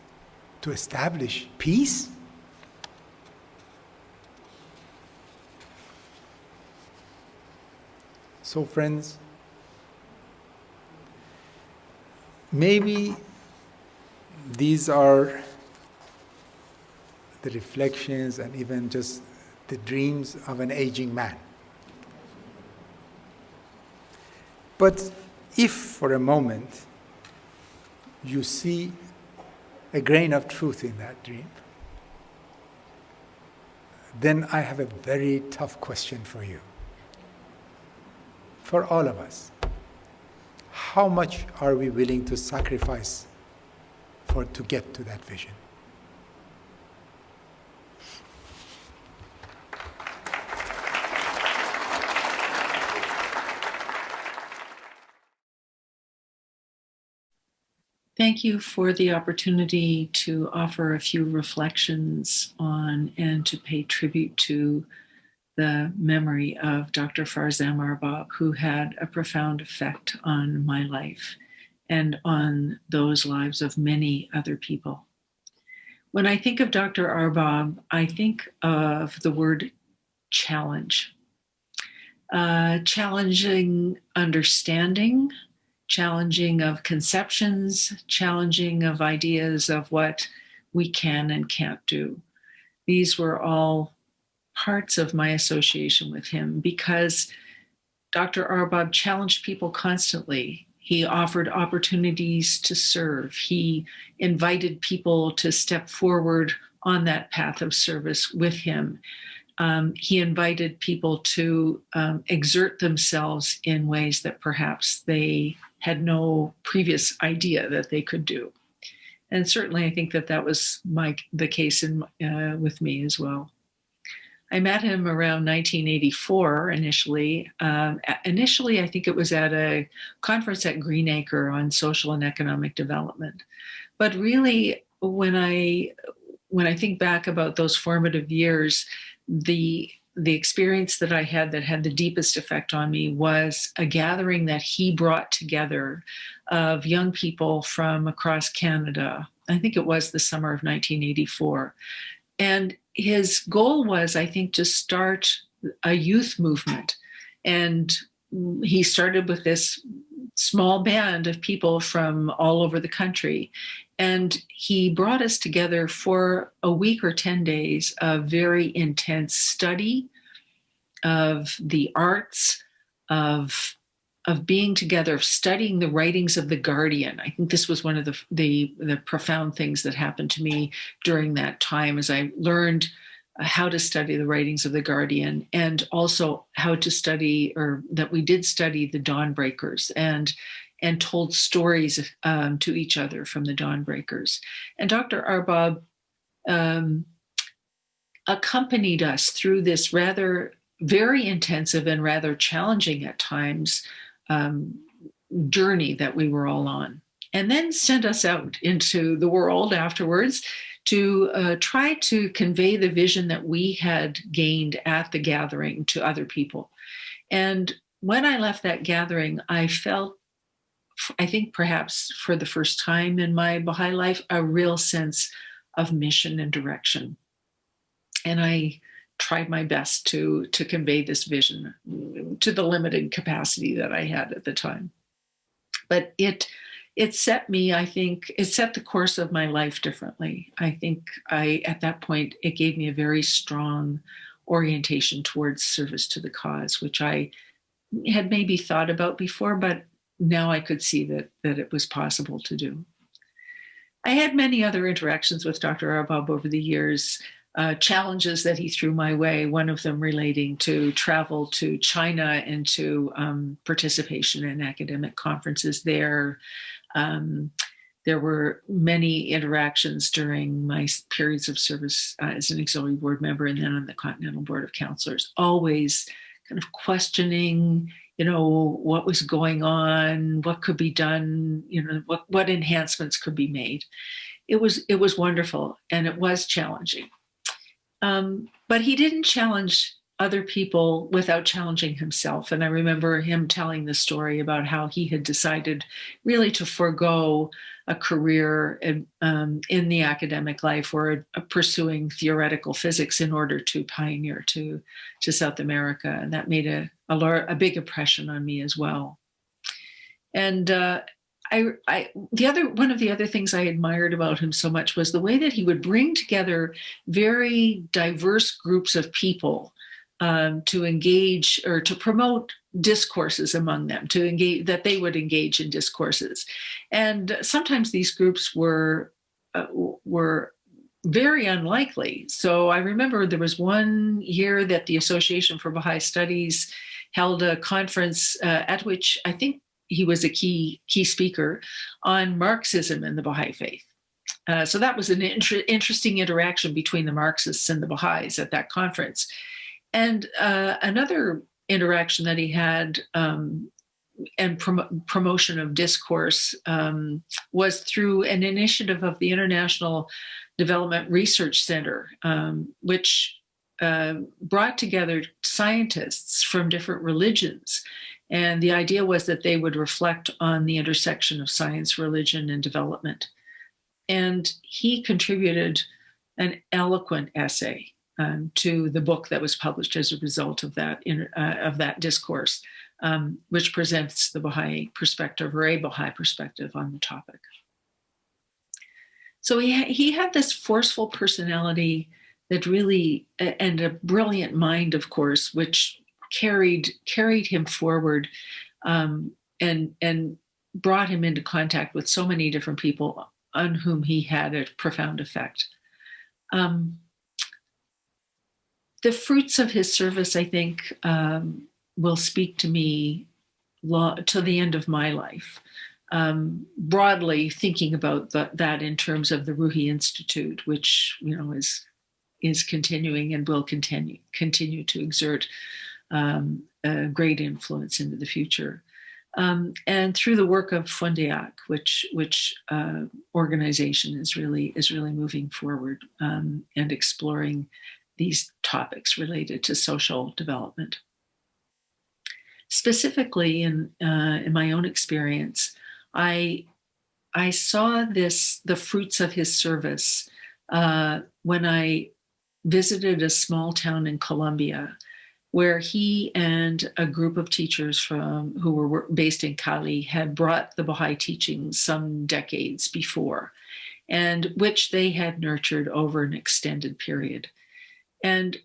to establish peace? So, friends, maybe these are the reflections and even just the dreams of an aging man. But if for a moment you see a grain of truth in that dream, then I have a very tough question for you. For all of us, how much are we willing to sacrifice to get to that vision? Thank you for the opportunity to offer a few reflections on and to pay tribute to the memory of Dr. Farzam Arbab, who had a profound effect on my life and on those lives of many other people. When I think of Dr. Arbab, I think of the word challenge. Challenging understanding, challenging of conceptions, challenging of ideas of what we can and can't do. These were all parts of my association with him because Dr. Arbab challenged people constantly. He offered opportunities to serve. He invited people to step forward on that path of service with him. He invited people to exert themselves in ways that perhaps they had no previous idea that they could do. And certainly I think that was the case with me as well. I met him around 1984 initially. Initially, I think it was at a conference at Greenacre on social and economic development. But really, when I think back about those formative years, the experience that I had that had the deepest effect on me was a gathering that he brought together of young people from across Canada. I think it was the summer of 1984. And his goal was, I think, to start a youth movement. And he started with this small band of people from all over the country. And he brought us together for a week or 10 days of very intense study of the arts, of being together, of studying the writings of the Guardian. I think this was one of the profound things that happened to me during that time, as I learned how to study the writings of the Guardian, and also how to study, or that we did study, the Dawnbreakers, and told stories to each other from the Dawnbreakers. And Dr. Arbab accompanied us through this rather very intensive and rather challenging at times journey that we were all on, and then sent us out into the world afterwards to try to convey the vision that we had gained at the gathering to other people. And when I left that gathering, I felt, I think perhaps for the first time in my Baha'i life, a real sense of mission and direction. And I tried my best to convey this vision to the limited capacity that I had at the time. But it set me, I think, it set the course of my life differently. I think at that point, it gave me a very strong orientation towards service to the cause, which I had maybe thought about before, but now I could see that it was possible to do. I had many other interactions with Dr. Arbab over the years, challenges that he threw my way, one of them relating to travel to China and to participation in academic conferences there. There were many interactions during my periods of service as an auxiliary board member and then on the Continental Board of Counsellors, always kind of questioning, what was going on, what could be done, what enhancements could be made. It was wonderful, and it was challenging. But he didn't challenge other people without challenging himself. And I remember him telling the story about how he had decided really to forego a career in the academic life or pursuing theoretical physics in order to pioneer to South America. And that made a big impression on me as well. And one of the other things I admired about him so much was the way that he would bring together very diverse groups of people to engage or to promote discourses among them, that they would engage in discourses. And sometimes these groups were very unlikely. So I remember there was one year that the Association for Baha'i Studies held a conference at which I think he was a key speaker on Marxism and the Baha'i Faith. So that was an interesting interaction between the Marxists and the Baha'is at that conference. And another interaction that he had and promotion of discourse was through an initiative of the International Development Research Centre, which brought together scientists from different religions. And the idea was that they would reflect on the intersection of science, religion, and development. And he contributed an eloquent essay to the book that was published as a result of that discourse, which presents the Baha'i perspective, or a Baha'i perspective on the topic. So he had this forceful personality that really, and a brilliant mind, of course, which carried him forward and brought him into contact with so many different people on whom he had a profound effect. The fruits of his service, I think, will speak to me to the end of my life. Broadly thinking about that in terms of the Ruhi Institute, which is continuing and will continue to exert a great influence into the future, and through the work of Fondeac, which organization is really moving forward and exploring these topics related to social development. Specifically, in my own experience, I saw the fruits of his service when I visited a small town in Colombia, where he and a group of teachers who were based in Cali had brought the Baha'i teachings some decades before, and which they had nurtured over an extended period. And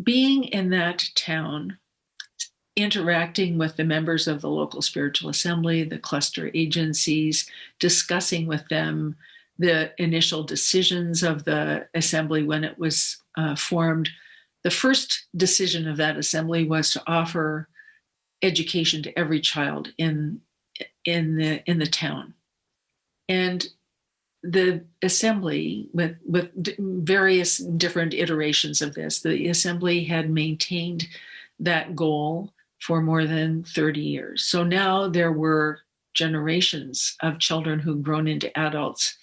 being in that town interacting with the members of the local spiritual assembly, the cluster agencies, discussing with them the initial decisions of the assembly when it was formed. The first decision of that assembly was to offer education to every child in the town. And the assembly, with various different iterations of this, the assembly had maintained that goal for more than 30 years. So now there were generations of children who'd grown into adults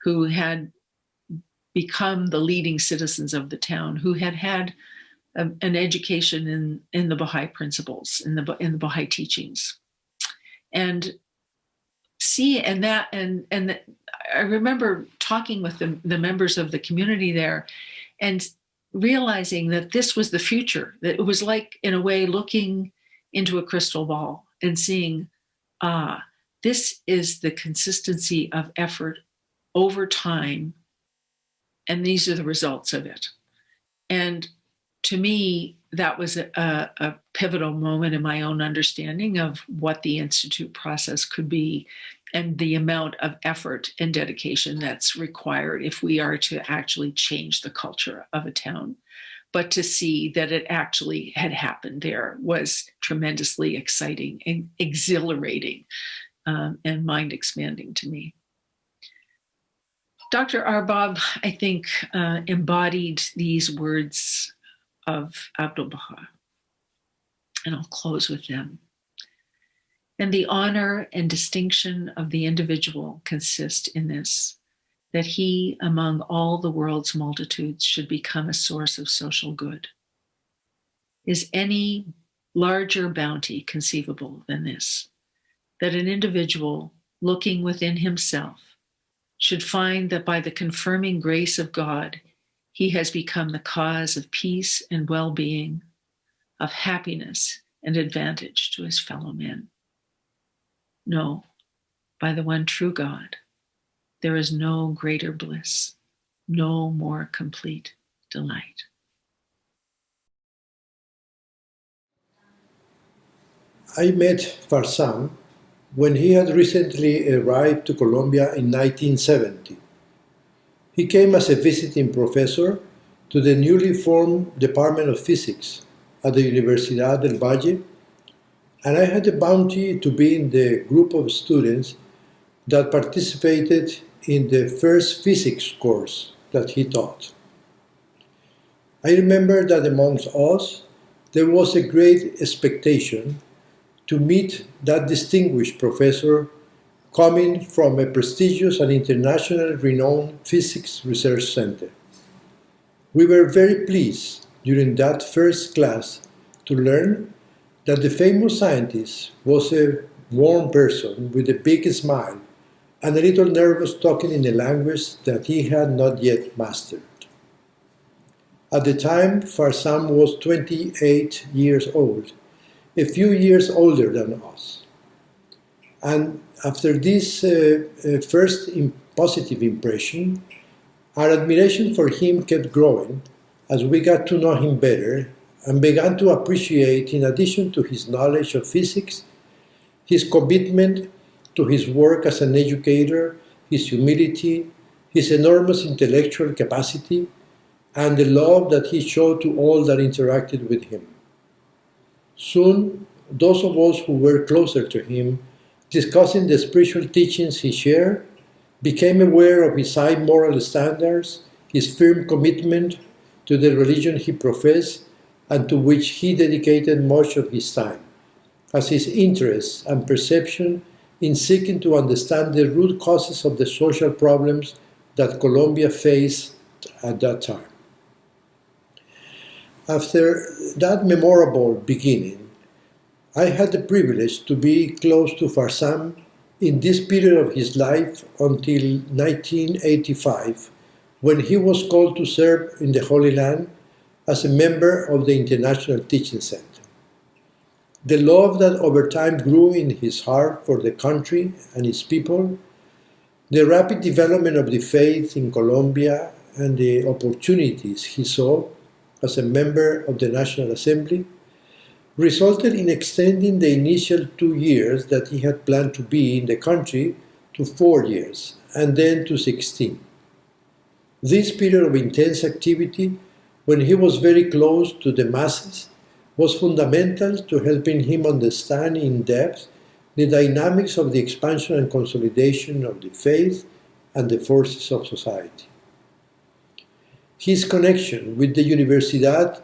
who had become the leading citizens of the town, who had had an education in the Baha'i principles, in the Baha'i teachings. And I remember talking with the members of the community there and realizing that this was the future, that it was like, in a way, looking into a crystal ball and seeing, this is the consistency of effort over time, and these are the results of it. And to me, that was a pivotal moment in my own understanding of what the Institute process could be and the amount of effort and dedication that's required if we are to actually change the culture of a town. But to see that it actually had happened there was tremendously exciting and exhilarating and mind-expanding to me. Dr. Arbab, I think, embodied these words of Abdu'l-Baha, and I'll close with them. And the honor and distinction of the individual consist in this, that he, among all the world's multitudes, should become a source of social good. Is any larger bounty conceivable than this, that an individual, looking within himself, should find that by the confirming grace of God, he has become the cause of peace and well-being, of happiness and advantage to his fellow men? No, by the one true God, there is no greater bliss, no more complete delight. I met Farzam when he had recently arrived to Colombia in 1970. He came as a visiting professor to the newly formed Department of Physics at the Universidad del Valle, and I had the bounty to be in the group of students that participated in the first physics course that he taught. I remember that amongst us, there was a great expectation to meet that distinguished professor coming from a prestigious and internationally renowned physics research center. We were very pleased during that first class to learn that the famous scientist was a warm person with a big smile and a little nervous, talking in a language that he had not yet mastered. At the time, Farzam was 28 years old, a few years older than us. And after this first positive impression, our admiration for him kept growing as we got to know him better and began to appreciate, in addition to his knowledge of physics, his commitment to his work as an educator, his humility, his enormous intellectual capacity, and the love that he showed to all that interacted with him. Soon, those of us who were closer to him, discussing the spiritual teachings he shared, became aware of his high moral standards, his firm commitment to the religion he professed and to which he dedicated much of his time, as his interest and perception in seeking to understand the root causes of the social problems that Colombia faced at that time. After that memorable beginning, I had the privilege to be close to Farzam in this period of his life until 1985, when he was called to serve in the Holy Land as a member of the International Teaching Centre. The love that over time grew in his heart for the country and its people, the rapid development of the faith in Colombia, and the opportunities he saw as a member of the National Assembly, resulted in extending the initial 2 years that he had planned to be in the country to 4 years, and then to 16. This period of intense activity, when he was very close to the masses, was fundamental to helping him understand in depth the dynamics of the expansion and consolidation of the faith and the forces of society. His connection with the Universidad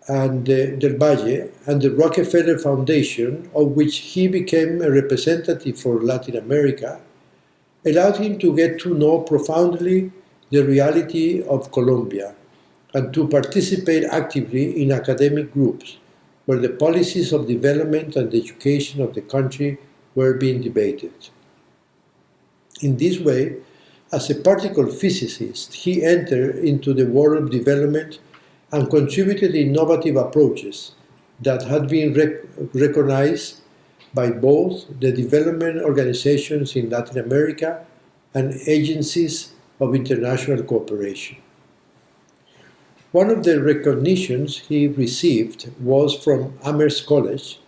and del Valle and the Rockefeller Foundation, of which he became a representative for Latin America, allowed him to get to know profoundly the reality of Colombia and to participate actively in academic groups where the policies of development and education of the country were being debated. In this way, as a particle physicist, he entered into the world of development and contributed innovative approaches that had been recognized by both the development organizations in Latin America and agencies of international cooperation. One of the recognitions he received was from Amherst College,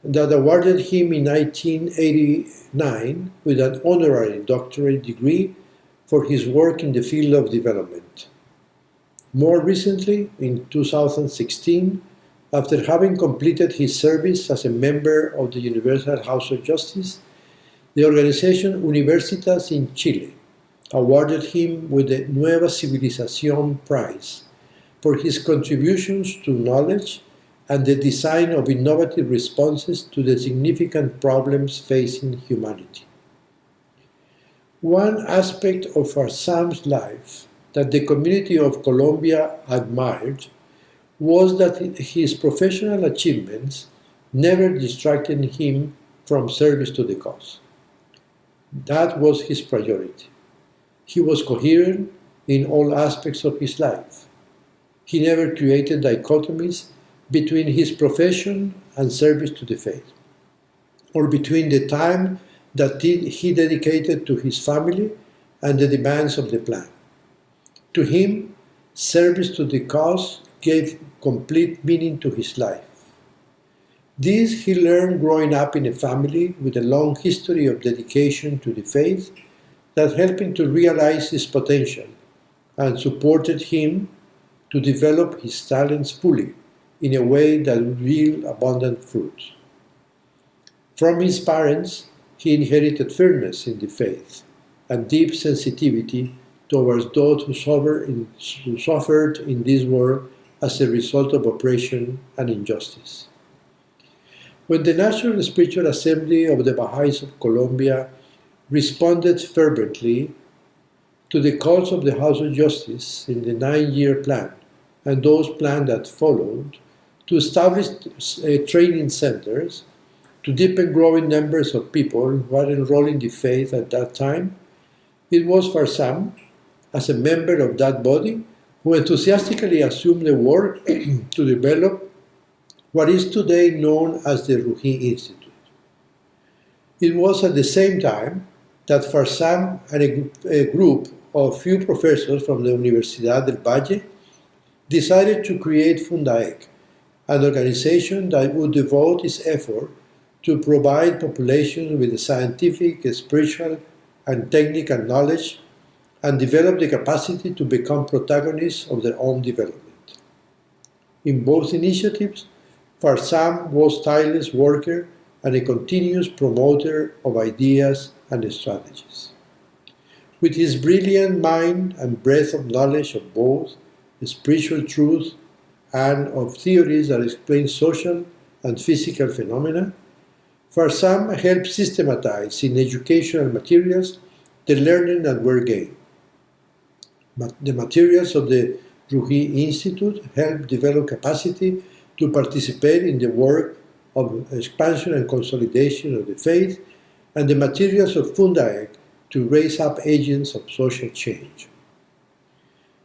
that awarded him in 1989 with an honorary doctorate degree for his work in the field of development. More recently, in 2016, after having completed his service as a member of the Universal House of Justice, the organization Universitas in Chile awarded him with the Nueva Civilización Prize for his contributions to knowledge and the design of innovative responses to the significant problems facing humanity. One aspect of Farzam's life that the community of Colombia admired was that his professional achievements never distracted him from service to the cause. That was his priority. He was coherent in all aspects of his life. He never created dichotomies between his profession and service to the faith, or between the time that he dedicated to his family and the demands of the plan. To him, service to the cause gave complete meaning to his life. This he learned growing up in a family with a long history of dedication to the faith that helped him to realize his potential and supported him to develop his talents fully in a way that would yield abundant fruits. From his parents, he inherited firmness in the faith and deep sensitivity towards those who suffered in this world as a result of oppression and injustice. When the National Spiritual Assembly of the Baha'is of Colombia responded fervently to the calls of the House of Justice in the 9-year plan and those plans that followed to establish training centers to deepen growing numbers of people who were enrolling the faith at that time, it was Farzam, as a member of that body, who enthusiastically assumed the work to develop what is today known as the Ruhi Institute. It was at the same time that Farzam and a group of few professors from the Universidad del Valle decided to create Fundaec, an organization that would devote its effort to provide populations with the scientific, spiritual, and technical knowledge and develop the capacity to become protagonists of their own development. In both initiatives, Farzam was a tireless worker and a continuous promoter of ideas and strategies. With his brilliant mind and breadth of knowledge of both spiritual truth and of theories that explain social and physical phenomena, Farzam helped systematize in educational materials the learning that were gained. The materials of the Ruhi Institute helped develop capacity to participate in the work of expansion and consolidation of the faith, and the materials of Fundaec to raise up agents of social change.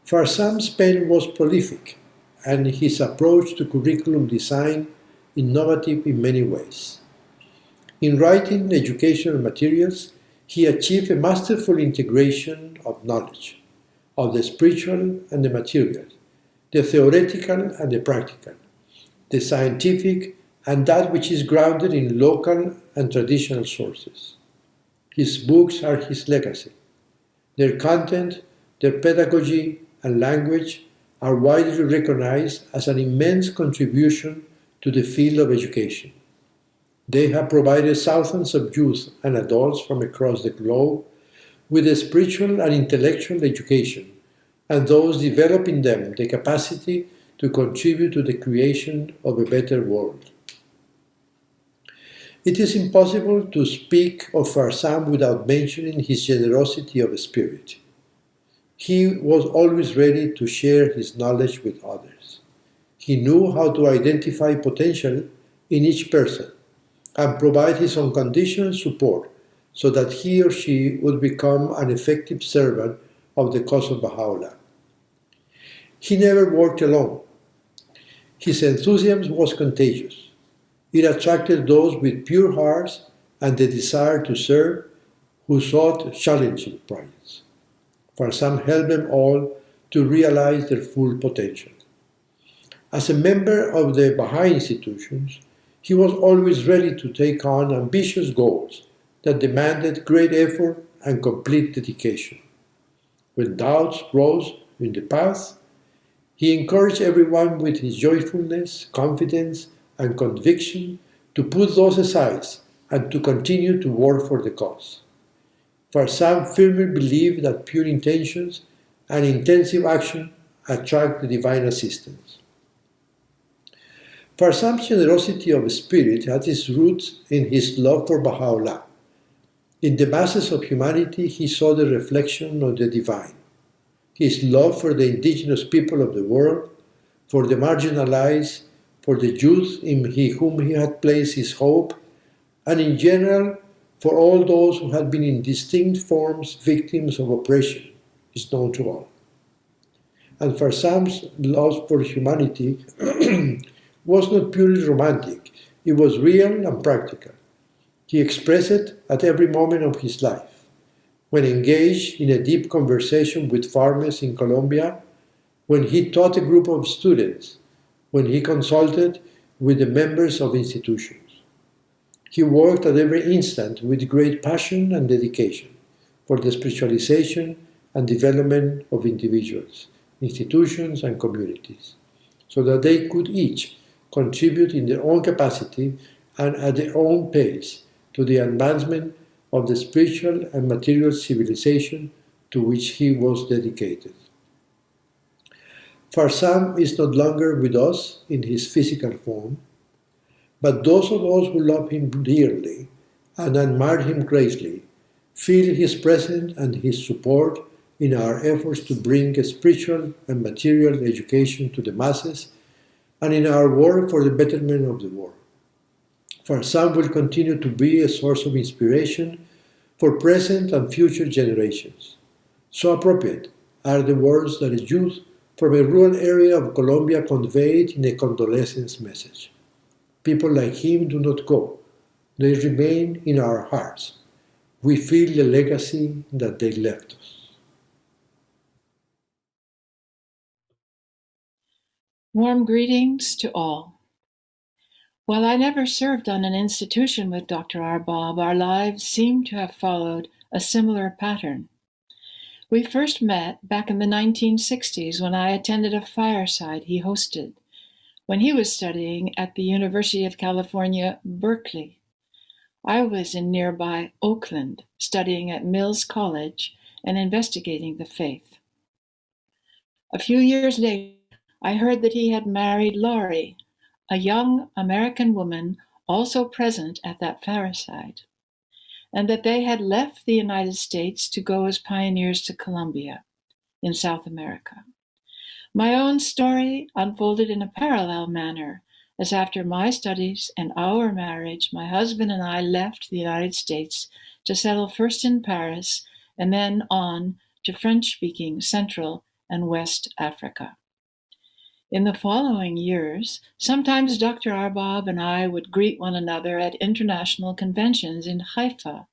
Farzam's pen was prolific, and his approach to curriculum design innovative in many ways. In writing educational materials, he achieved a masterful integration of knowledge, of the spiritual and the material, the theoretical and the practical, the scientific, and that which is grounded in local and traditional sources. His books are his legacy. Their content, their pedagogy, and language are widely recognized as an immense contribution to the field of education. They have provided thousands of youth and adults from across the globe with a spiritual and intellectual education, and those developing them the capacity to contribute to the creation of a better world. It is impossible to speak of Farzam without mentioning his generosity of spirit. He was always ready to share his knowledge with others. He knew how to identify potential in each person and provide his unconditional support so that he or she would become an effective servant of the cause of Baha'u'llah. He never worked alone. His enthusiasm was contagious. It attracted those with pure hearts and the desire to serve who sought challenging projects. Farzam helped them all to realize their full potential. As a member of the Baha'i institutions, he was always ready to take on ambitious goals that demanded great effort and complete dedication. When doubts rose in the path, he encouraged everyone with his joyfulness, confidence, and conviction to put those aside and to continue to work for the cause. Farzam firmly believed that pure intentions and intensive action attract the divine assistance. Farzam's generosity of spirit had its roots in his love for Baha'u'llah. In the masses of humanity, he saw the reflection of the divine. His love for the indigenous people of the world, for the marginalized, for the youth in whom he had placed his hope, and in general, for all those who had been in distinct forms victims of oppression, is known to all. And Farzam's love for humanity was not purely romantic, it was real and practical. He expressed it at every moment of his life. When engaged in a deep conversation with farmers in Colombia, when he taught a group of students, when he consulted with the members of institutions. He worked at every instant with great passion and dedication for the spiritualization and development of individuals, institutions, and communities, so that they could each contribute in their own capacity and at their own pace to the advancement of the spiritual and material civilization to which he was dedicated. Farzam is no longer with us in his physical form, but those of us who love him dearly and admire him greatly feel his presence and his support in our efforts to bring a spiritual and material education to the masses and in our work for the betterment of the world. Farzam will continue to be a source of inspiration for present and future generations. So appropriate are the words that a youth from a rural area of Colombia conveyed in a condolence message. People like him do not go. They remain in our hearts. We feel the legacy that they left us. Warm greetings to all. While I never served on an institution with Dr. Arbab, our lives seem to have followed a similar pattern. We first met back in the 1960s when I attended a fireside he hosted, when he was studying at the University of California, Berkeley. I was in nearby Oakland, studying at Mills College and investigating the faith. A few years later, I heard that he had married Laurie, a young American woman also present at that fireside, and that they had left the United States to go as pioneers to Colombia in South America. My own story unfolded in a parallel manner, as after my studies and our marriage, my husband and I left the United States to settle first in Paris and then on to French-speaking Central and West Africa. In the following years, sometimes Dr. Arbab and I would greet one another at international conventions in Haifa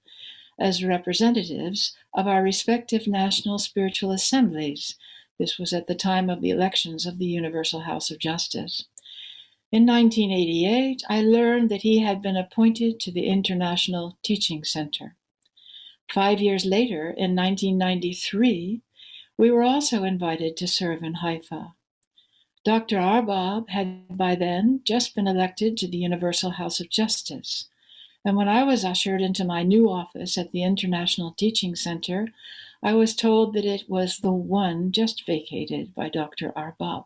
as representatives of our respective national spiritual assemblies. This was at the time of the elections of the Universal House of Justice. In 1988, I learned that he had been appointed to the International Teaching Centre. 5 years later, in 1993, we were also invited to serve in Haifa. Dr. Arbab had by then just been elected to the Universal House of Justice. And when I was ushered into my new office at the International Teaching Centre, I was told that it was the one just vacated by Dr. Arbab.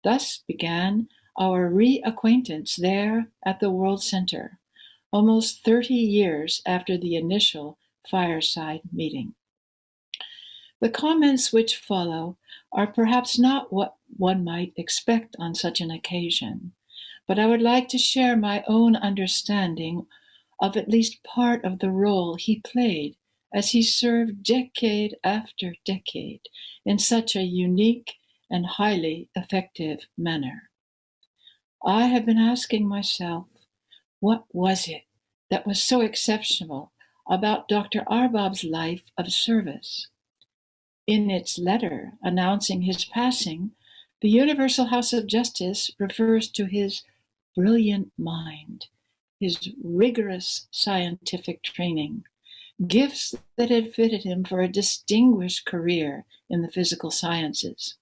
Thus began our reacquaintance there at the World Center, almost 30 years after the initial fireside meeting. The comments which follow are perhaps not what one might expect on such an occasion, but I would like to share my own understanding of at least part of the role he played as he served decade after decade in such a unique and highly effective manner. I have been asking myself, what was it that was so exceptional about Dr. Arbab's life of service? In its letter announcing his passing, the Universal House of Justice refers to his brilliant mind, his rigorous scientific training, gifts that had fitted him for a distinguished career in the physical sciences.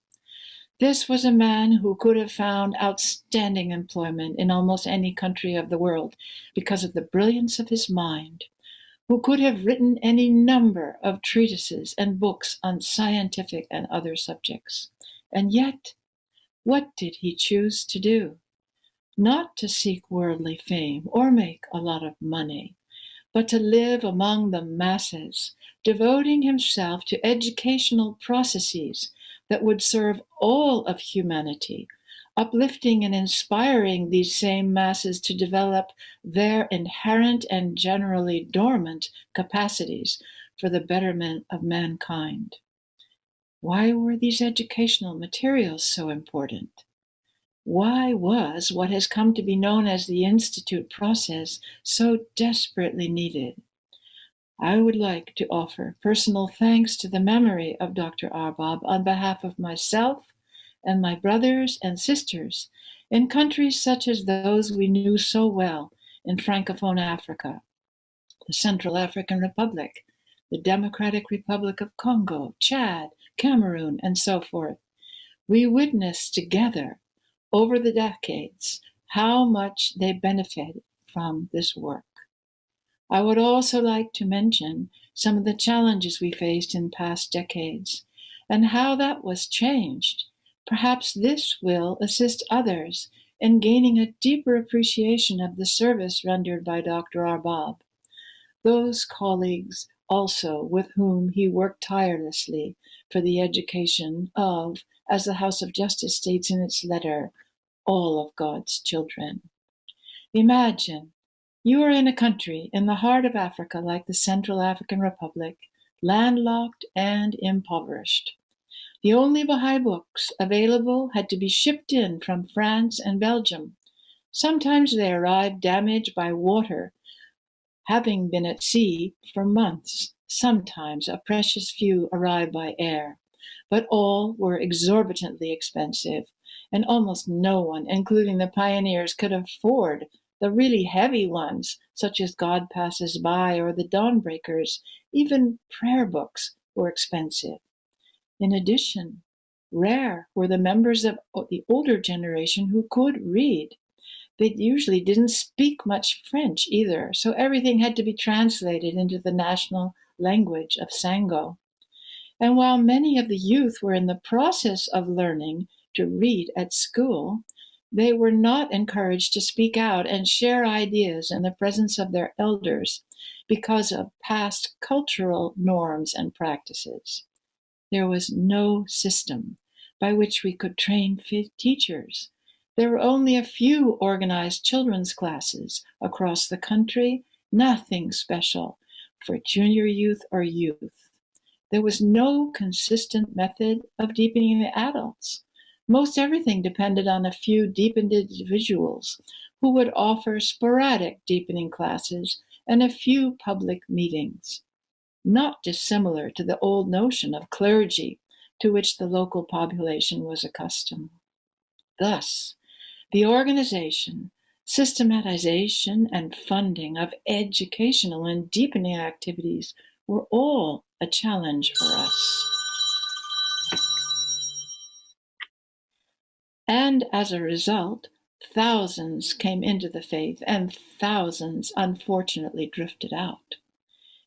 This was a man who could have found outstanding employment in almost any country of the world because of the brilliance of his mind, who could have written any number of treatises and books on scientific and other subjects. And yet, what did he choose to do? Not to seek worldly fame or make a lot of money, but to live among the masses, devoting himself to educational processes that would serve all of humanity, uplifting and inspiring these same masses to develop their inherent and generally dormant capacities for the betterment of mankind. Why were these educational materials so important? Why was what has come to be known as the Institute process so desperately needed? I would like to offer personal thanks to the memory of Dr. Arbab on behalf of myself and my brothers and sisters in countries such as those we knew so well in Francophone Africa, the Central African Republic, the Democratic Republic of Congo, Chad, Cameroon, and so forth. We witnessed together over the decades how much they benefited from this work. I would also like to mention some of the challenges we faced in past decades and how that was changed. Perhaps this will assist others in gaining a deeper appreciation of the service rendered by Dr. Arbab. Those colleagues also with whom he worked tirelessly for the education of, as the House of Justice states in its letter, all of God's children. Imagine you are in a country in the heart of Africa like the Central African Republic, landlocked and impoverished. The only Baha'i books available had to be shipped in from France and Belgium. Sometimes they arrived damaged by water, having been at sea for months. Sometimes a precious few arrived by air, but all were exorbitantly expensive, and almost no one, including the pioneers, could afford the really heavy ones, such as God Passes By or the Dawnbreakers. Even prayer books were expensive. In addition, rare were the members of the older generation who could read. They usually didn't speak much French either, so everything had to be translated into the national language of Sango. And while many of the youth were in the process of learning to read at school, they were not encouraged to speak out and share ideas in the presence of their elders because of past cultural norms and practices. There was no system by which we could train teachers. There were only a few organized children's classes across the country, nothing special for junior youth or youth. There was no consistent method of deepening the adults. Most everything depended on a few deepened individuals who would offer sporadic deepening classes and a few public meetings, not dissimilar to the old notion of clergy to which the local population was accustomed. Thus, The organization, systematization, and funding of educational and deepening activities were all a challenge for us. And as a result, thousands came into the faith and thousands unfortunately drifted out.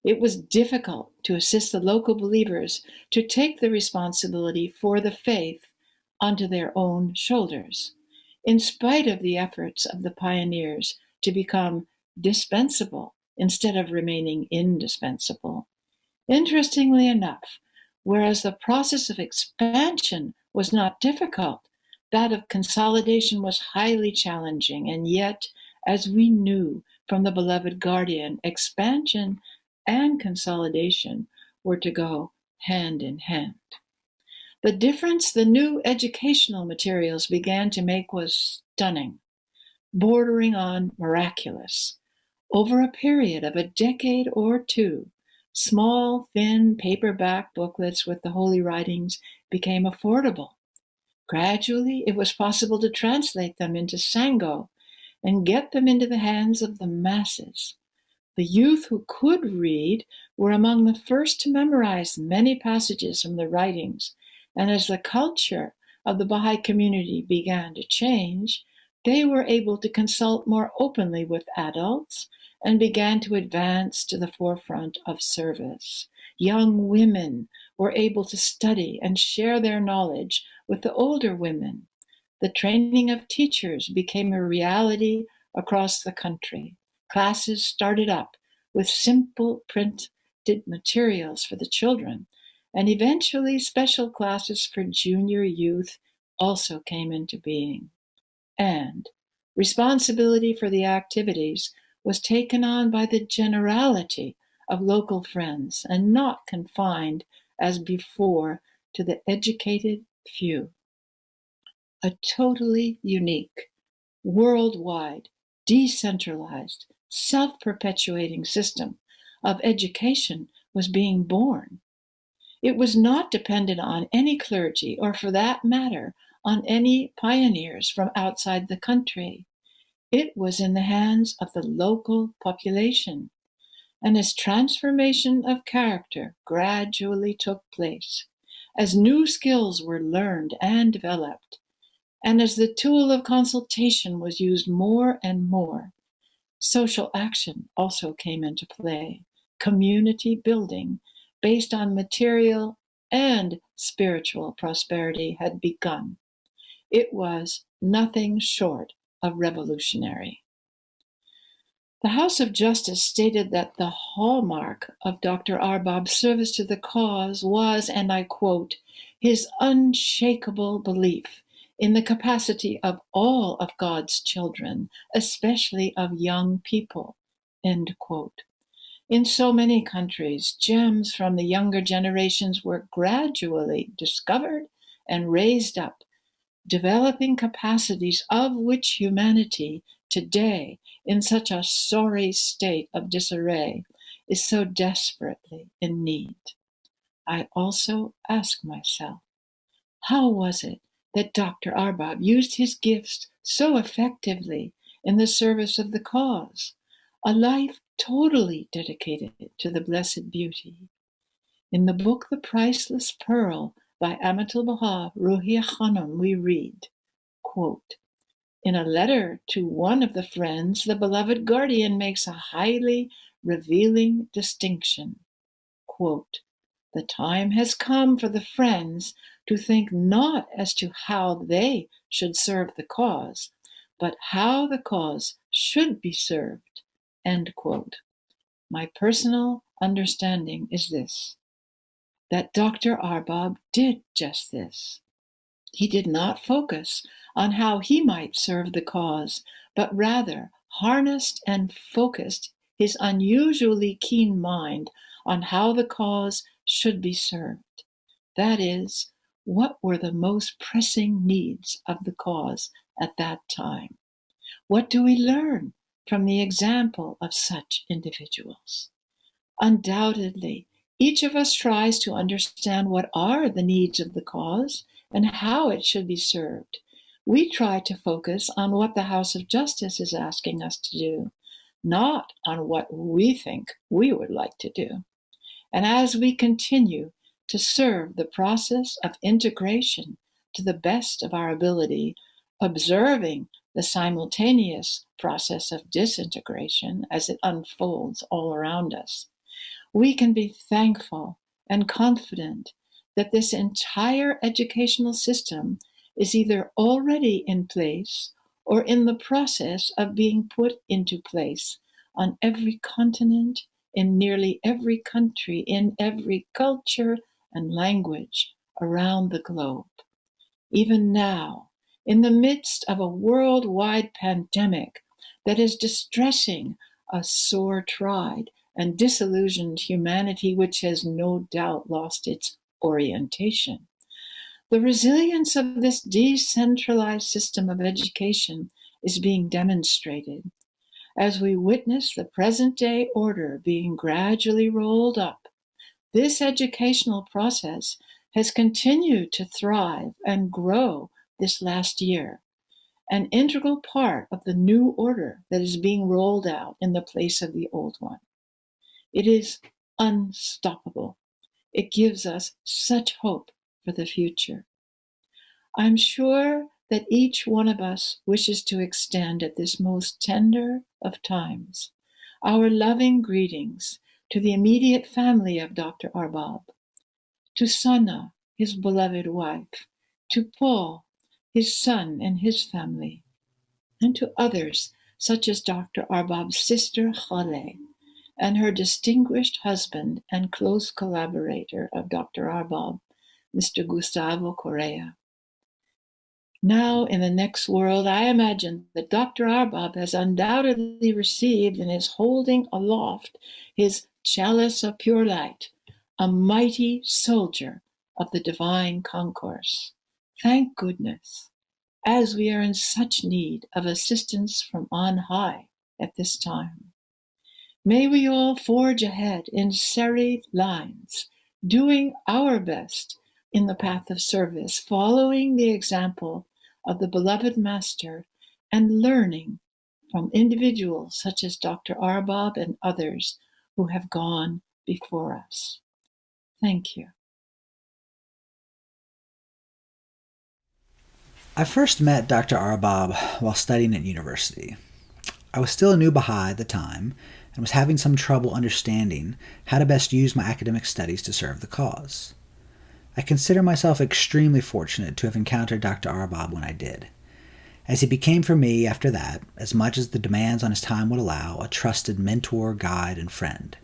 It was difficult to assist the local believers to take the responsibility for the faith onto their own shoulders, in spite of the efforts of the pioneers to become dispensable instead of remaining indispensable. Interestingly enough, whereas the process of expansion was not difficult, that of consolidation was highly challenging, and yet, as we knew from the beloved guardian, expansion and consolidation were to go hand in hand. The difference the new educational materials began to make was stunning, bordering on miraculous. Over a period of a decade or two, small, thin paperback booklets with the holy writings became affordable. Gradually, it was possible to translate them into Sango and get them into the hands of the masses. The youth who could read were among the first to memorize many passages from the writings, and as the culture of the Baha'i community began to change, they were able to consult more openly with adults and began to advance to the forefront of service. Young women were able to study and share their knowledge with the older women. The training of teachers became a reality across the country. Classes started up with simple printed materials for the children, and eventually special classes for junior youth also came into being. And responsibility for the activities was taken on by the generality of local friends and not confined, as before, to the educated few. A totally unique, worldwide, decentralized, self-perpetuating system of education was being born. It was not dependent on any clergy, or for that matter, on any pioneers from outside the country. It was in the hands of the local population. And as transformation of character gradually took place, as new skills were learned and developed, and as the tool of consultation was used more and more, social action also came into play. Community building based on material and spiritual prosperity had begun. It was nothing short of revolutionary. The House of Justice stated that the hallmark of Dr. Arbab's service to the cause was, and I quote, his unshakable belief in the capacity of all of God's children, especially of young people, end quote. In so many countries, gems from the younger generations were gradually discovered and raised up, developing capacities of which humanity today, in such a sorry state of disarray, is so desperately in need. I also ask myself, how was it that Dr. Arbab used his gifts so effectively in the service of the cause, a life totally dedicated to the Blessed Beauty? In the book The Priceless Pearl by Amatul Baha Ruhiya Khanum, we read, quote, in a letter to one of the friends, the beloved guardian makes a highly revealing distinction. Quote, the time has come for the friends to think not as to how they should serve the cause, but how the cause should be served. End quote. My personal understanding is this, that Dr. Arbab did just this. He did not focus on how he might serve the cause, but rather harnessed and focused his unusually keen mind on how the cause should be served. That is, what were the most pressing needs of the cause at that time? What do we learn from the example of such individuals? Undoubtedly, each of us tries to understand what are the needs of the cause and how it should be served. we try to focus on what the House of Justice is asking us to do, not on what we think we would like to do. And as we continue to serve the process of integration to the best of our ability, observing the simultaneous process of disintegration as it unfolds all around us, we can be thankful and confident that this entire educational system is either already in place or in the process of being put into place on every continent, in nearly every country, in every culture and language around the globe. Even now, in the midst of a worldwide pandemic that is distressing a sore-tried and disillusioned humanity which has no doubt lost its orientation, the resilience of this decentralized system of education is being demonstrated as we witness the present-day order being gradually rolled up. This educational process has continued to thrive and grow this last year, an integral part of the new order that is being rolled out in the place of the old one. It is unstoppable. It gives us such hope for the future. I'm sure that each one of us wishes to extend at this most tender of times our loving greetings to the immediate family of Dr. Arbab, to Sana, his beloved wife, to Paul, his son and his family, and to others such as Dr. Arbab's sister Khaleh and her distinguished husband and close collaborator of Dr. Arbab, Mr. Gustavo Correa. Now, in the next world, I imagine that Dr. Arbab has undoubtedly received and is holding aloft his chalice of pure light, a mighty soldier of the divine concourse. Thank goodness, as we are in such need of assistance from on high at this time. May we all forge ahead in serried lines, doing our best in the path of service, following the example of the beloved Master and learning from individuals such as Dr. Arbab and others who have gone before us. Thank you. I first met Dr. Arbab while studying at university. I was still a new Baha'i at the time and was having some trouble understanding how to best use my academic studies to serve the cause. I consider myself extremely fortunate to have encountered Dr. Arbab when I did, as he became for me after that, as much as the demands on his time would allow, a trusted mentor, guide, and friend.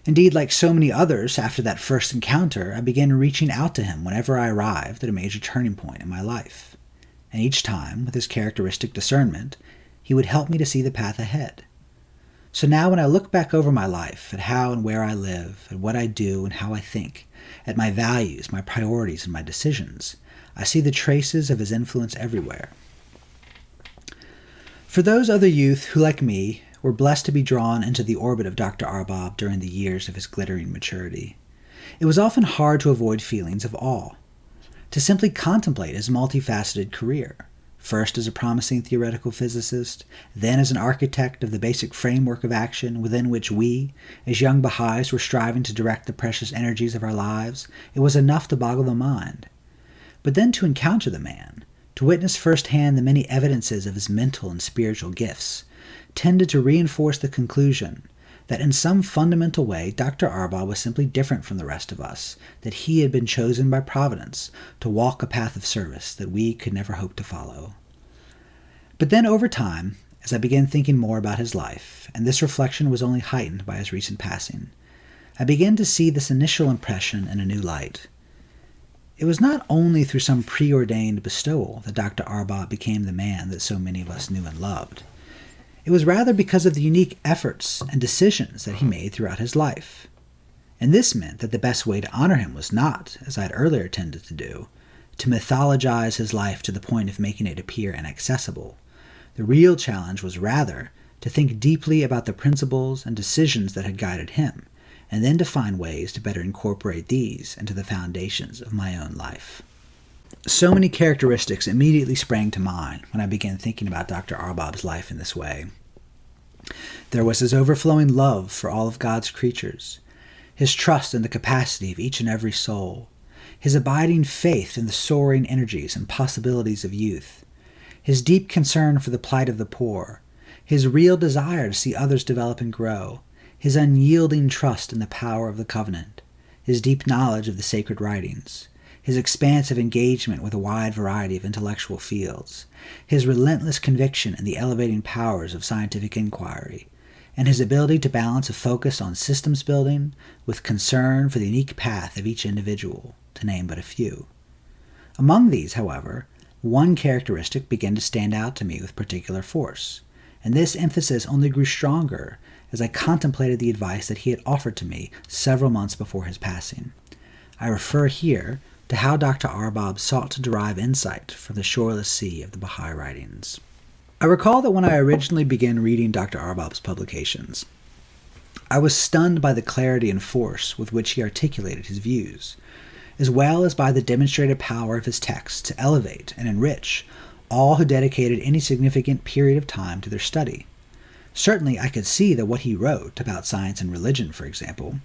Indeed, like so many others, after that first encounter, I began reaching out to him whenever I arrived at a major turning point in my life, and each time, with his characteristic discernment, he would help me to see the path ahead. So now when I look back over my life, at how and where I live, at what I do and how I think, at my values, my priorities, and my decisions, I see the traces of his influence everywhere. For those other youth who, like me, were blessed to be drawn into the orbit of Dr. Arbab during the years of his glittering maturity, it was often hard to avoid feelings of awe, to simply contemplate his multifaceted career, first as a promising theoretical physicist, then as an architect of the basic framework of action within which we, as young Baha'is, were striving to direct the precious energies of our lives. It was enough to boggle the mind. But then to encounter the man, to witness firsthand the many evidences of his mental and spiritual gifts, tended to reinforce the conclusion that in some fundamental way Dr. Arbab was simply different from the rest of us, that he had been chosen by Providence to walk a path of service that we could never hope to follow. But then over time, as I began thinking more about his life, and this reflection was only heightened by his recent passing, I began to see this initial impression in a new light. It was not only through some preordained bestowal that Dr. Arbab became the man that so many of us knew and loved. It was rather because of the unique efforts and decisions that he made throughout his life. And this meant that the best way to honor him was not, as I had earlier tended to do, to mythologize his life to the point of making it appear inaccessible. The real challenge was rather to think deeply about the principles and decisions that had guided him, and then to find ways to better incorporate these into the foundations of my own life. So many characteristics immediately sprang to mind when I began thinking about Dr. Arbab's life in this way. There was his overflowing love for all of God's creatures, his trust in the capacity of each and every soul, his abiding faith in the soaring energies and possibilities of youth, his deep concern for the plight of the poor, his real desire to see others develop and grow, his unyielding trust in the power of the covenant, his deep knowledge of the sacred writings, his expansive engagement with a wide variety of intellectual fields, his relentless conviction in the elevating powers of scientific inquiry, and his ability to balance a focus on systems building with concern for the unique path of each individual, to name but a few. Among these, however, one characteristic began to stand out to me with particular force, and this emphasis only grew stronger as I contemplated the advice that he had offered to me several months before his passing. I refer here to how Dr. Arbab sought to derive insight from the shoreless sea of the Baha'i writings. I recall that when I originally began reading Dr. Arbab's publications, I was stunned by the clarity and force with which he articulated his views, as well as by the demonstrated power of his texts to elevate and enrich all who dedicated any significant period of time to their study. Certainly I could see that what he wrote about science and religion, for example,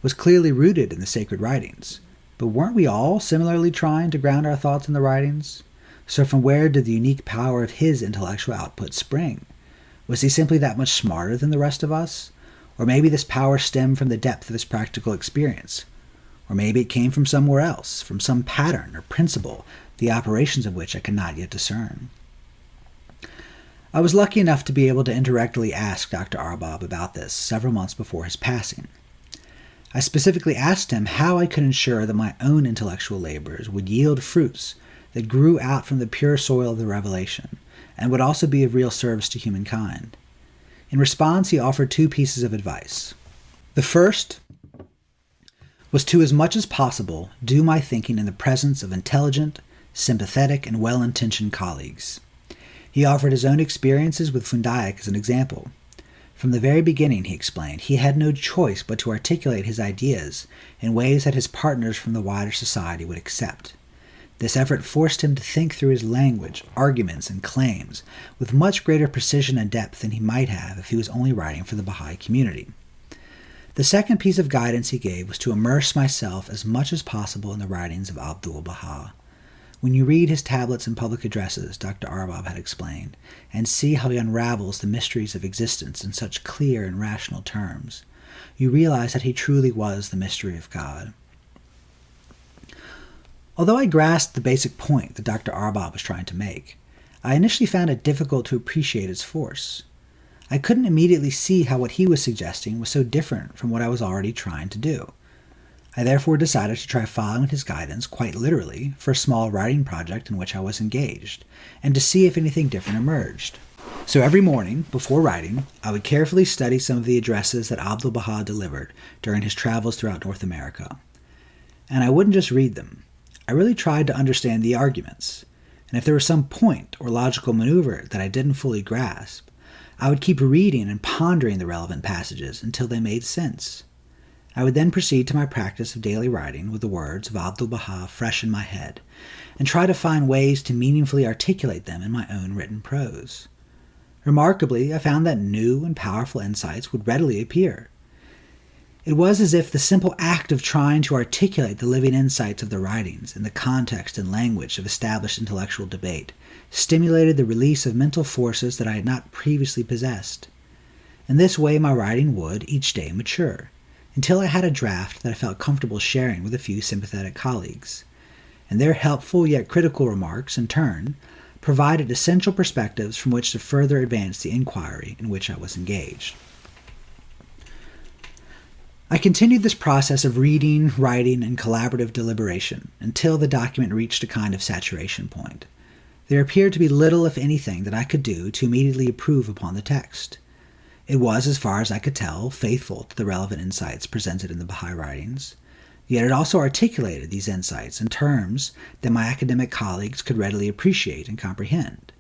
was clearly rooted in the sacred writings. But weren't we all similarly trying to ground our thoughts in the writings? So from where did the unique power of his intellectual output spring? Was he simply that much smarter than the rest of us? Or maybe this power stemmed from the depth of his practical experience? Or maybe it came from somewhere else, from some pattern or principle, the operations of which I could not yet discern. I was lucky enough to be able to indirectly ask Dr. Arbab about this several months before his passing. I specifically asked him how I could ensure that my own intellectual labors would yield fruits that grew out from the pure soil of the revelation, and would also be of real service to humankind. In response, he offered two pieces of advice. The first was to, as much as possible, do my thinking in the presence of intelligent, sympathetic, and well-intentioned colleagues. He offered his own experiences with Fundaic as an example. From the very beginning, he explained, he had no choice but to articulate his ideas in ways that his partners from the wider society would accept. This effort forced him to think through his language, arguments, and claims with much greater precision and depth than he might have if he was only writing for the Baha'i community. The second piece of guidance he gave was to immerse myself as much as possible in the writings of Abdul-Baha. When you read his tablets and public addresses, Dr. Arbab had explained, and see how he unravels the mysteries of existence in such clear and rational terms, you realize that he truly was the mystery of God. Although I grasped the basic point that Dr. Arbab was trying to make, I initially found it difficult to appreciate its force. I couldn't immediately see how what he was suggesting was so different from what I was already trying to do. I therefore decided to try following his guidance quite literally for a small writing project in which I was engaged, and to see if anything different emerged. So every morning, before writing, I would carefully study some of the addresses that Abdul-Baha delivered during his travels throughout North America. And I wouldn't just read them. I really tried to understand the arguments, and if there was some point or logical maneuver that I didn't fully grasp, I would keep reading and pondering the relevant passages until they made sense. I would then proceed to my practice of daily writing with the words of Abdul-Baha fresh in my head, and try to find ways to meaningfully articulate them in my own written prose. Remarkably, I found that new and powerful insights would readily appear. It was as if the simple act of trying to articulate the living insights of the writings in the context and language of established intellectual debate stimulated the release of mental forces that I had not previously possessed. In this way, my writing would, each day, mature, until I had a draft that I felt comfortable sharing with a few sympathetic colleagues, and their helpful yet critical remarks, in turn, provided essential perspectives from which to further advance the inquiry in which I was engaged. I continued this process of reading, writing, and collaborative deliberation until the document reached a kind of saturation point. There appeared to be little, if anything, that I could do to immediately improve upon the text. It was, as far as I could tell, faithful to the relevant insights presented in the Baha'i writings, yet it also articulated these insights in terms that my academic colleagues could readily appreciate and comprehend.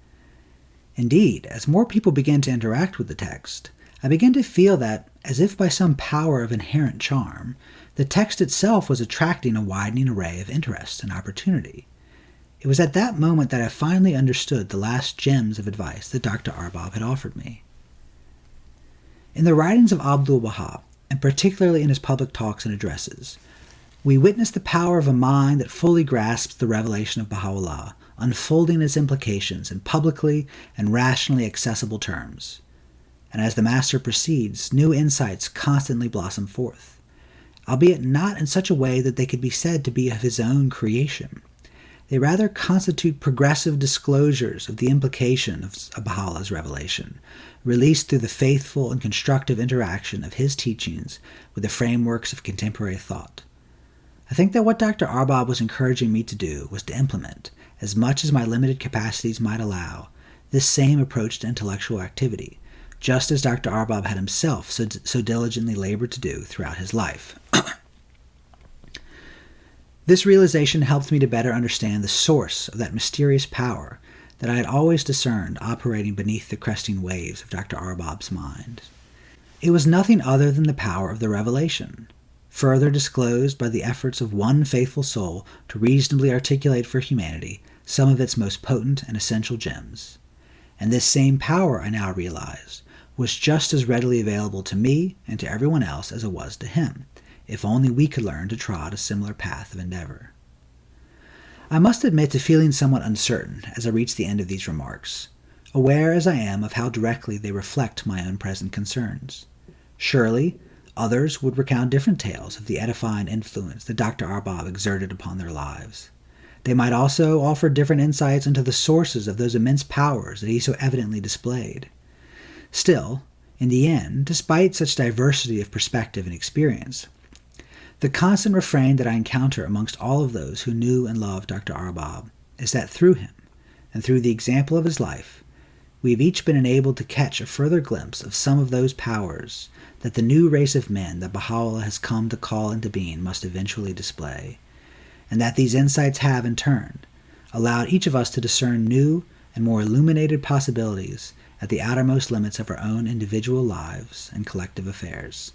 Indeed, as more people began to interact with the text, I began to feel that, as if by some power of inherent charm, the text itself was attracting a widening array of interest and opportunity. It was at that moment that I finally understood the last gems of advice that Dr. Arbab had offered me. In the writings of Abdul Baha, and particularly in his public talks and addresses, we witness the power of a mind that fully grasps the revelation of Baha'u'llah, unfolding its implications in publicly and rationally accessible terms. And as the Master proceeds, new insights constantly blossom forth, albeit not in such a way that they could be said to be of his own creation. They rather constitute progressive disclosures of the implication of Baha'u'llah's revelation, released through the faithful and constructive interaction of his teachings with the frameworks of contemporary thought. I think that what Dr. Arbab was encouraging me to do was to implement, as much as my limited capacities might allow, this same approach to intellectual activity, just as Dr. Arbab had himself so diligently labored to do throughout his life. This realization helped me to better understand the source of that mysterious power that I had always discerned operating beneath the cresting waves of Dr. Arbab's mind. It was nothing other than the power of the revelation, further disclosed by the efforts of one faithful soul to reasonably articulate for humanity some of its most potent and essential gems. And this same power, I now realized, was just as readily available to me and to everyone else as it was to him, if only we could learn to trod a similar path of endeavor. I must admit to feeling somewhat uncertain as I reach the end of these remarks, aware as I am of how directly they reflect my own present concerns. Surely, others would recount different tales of the edifying influence that Dr. Arbab exerted upon their lives. They might also offer different insights into the sources of those immense powers that he so evidently displayed. Still, in the end, despite such diversity of perspective and experience, the constant refrain that I encounter amongst all of those who knew and loved Dr. Arbab is that through him, and through the example of his life, we have each been enabled to catch a further glimpse of some of those powers that the new race of men that Baha'u'llah has come to call into being must eventually display, and that these insights have, in turn, allowed each of us to discern new and more illuminated possibilities at the outermost limits of our own individual lives and collective affairs.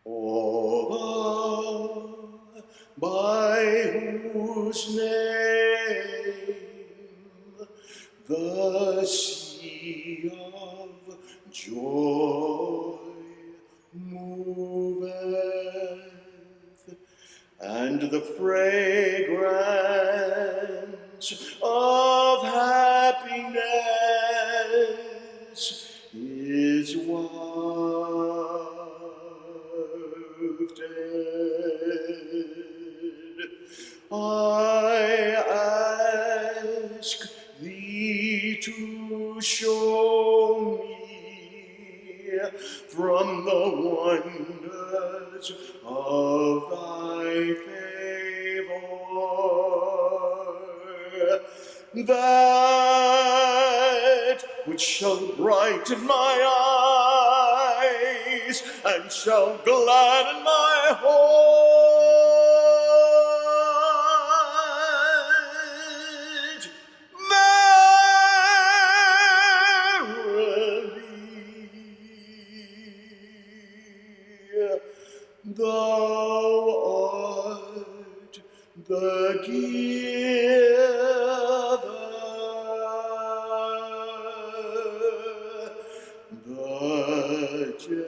Allah, by whose name the sea of joy moveth, and the fragrance of happiness is wafted. I ask thee to show me from the wonders of thy favor that which shall brighten my eyes and shall gladden my heart. Verily, thou art the giver, the generous.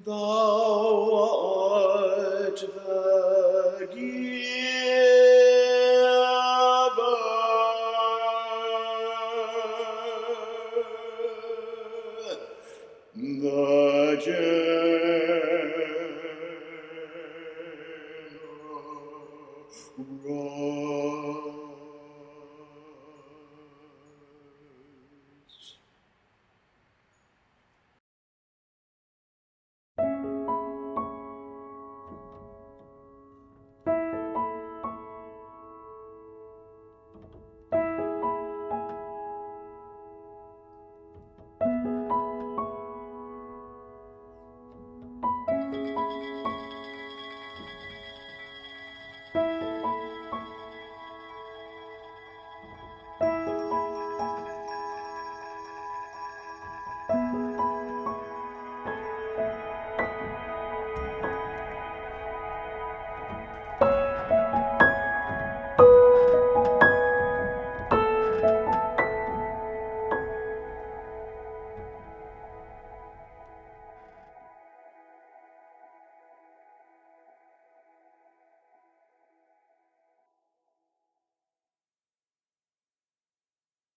Thou art the giver, the generous.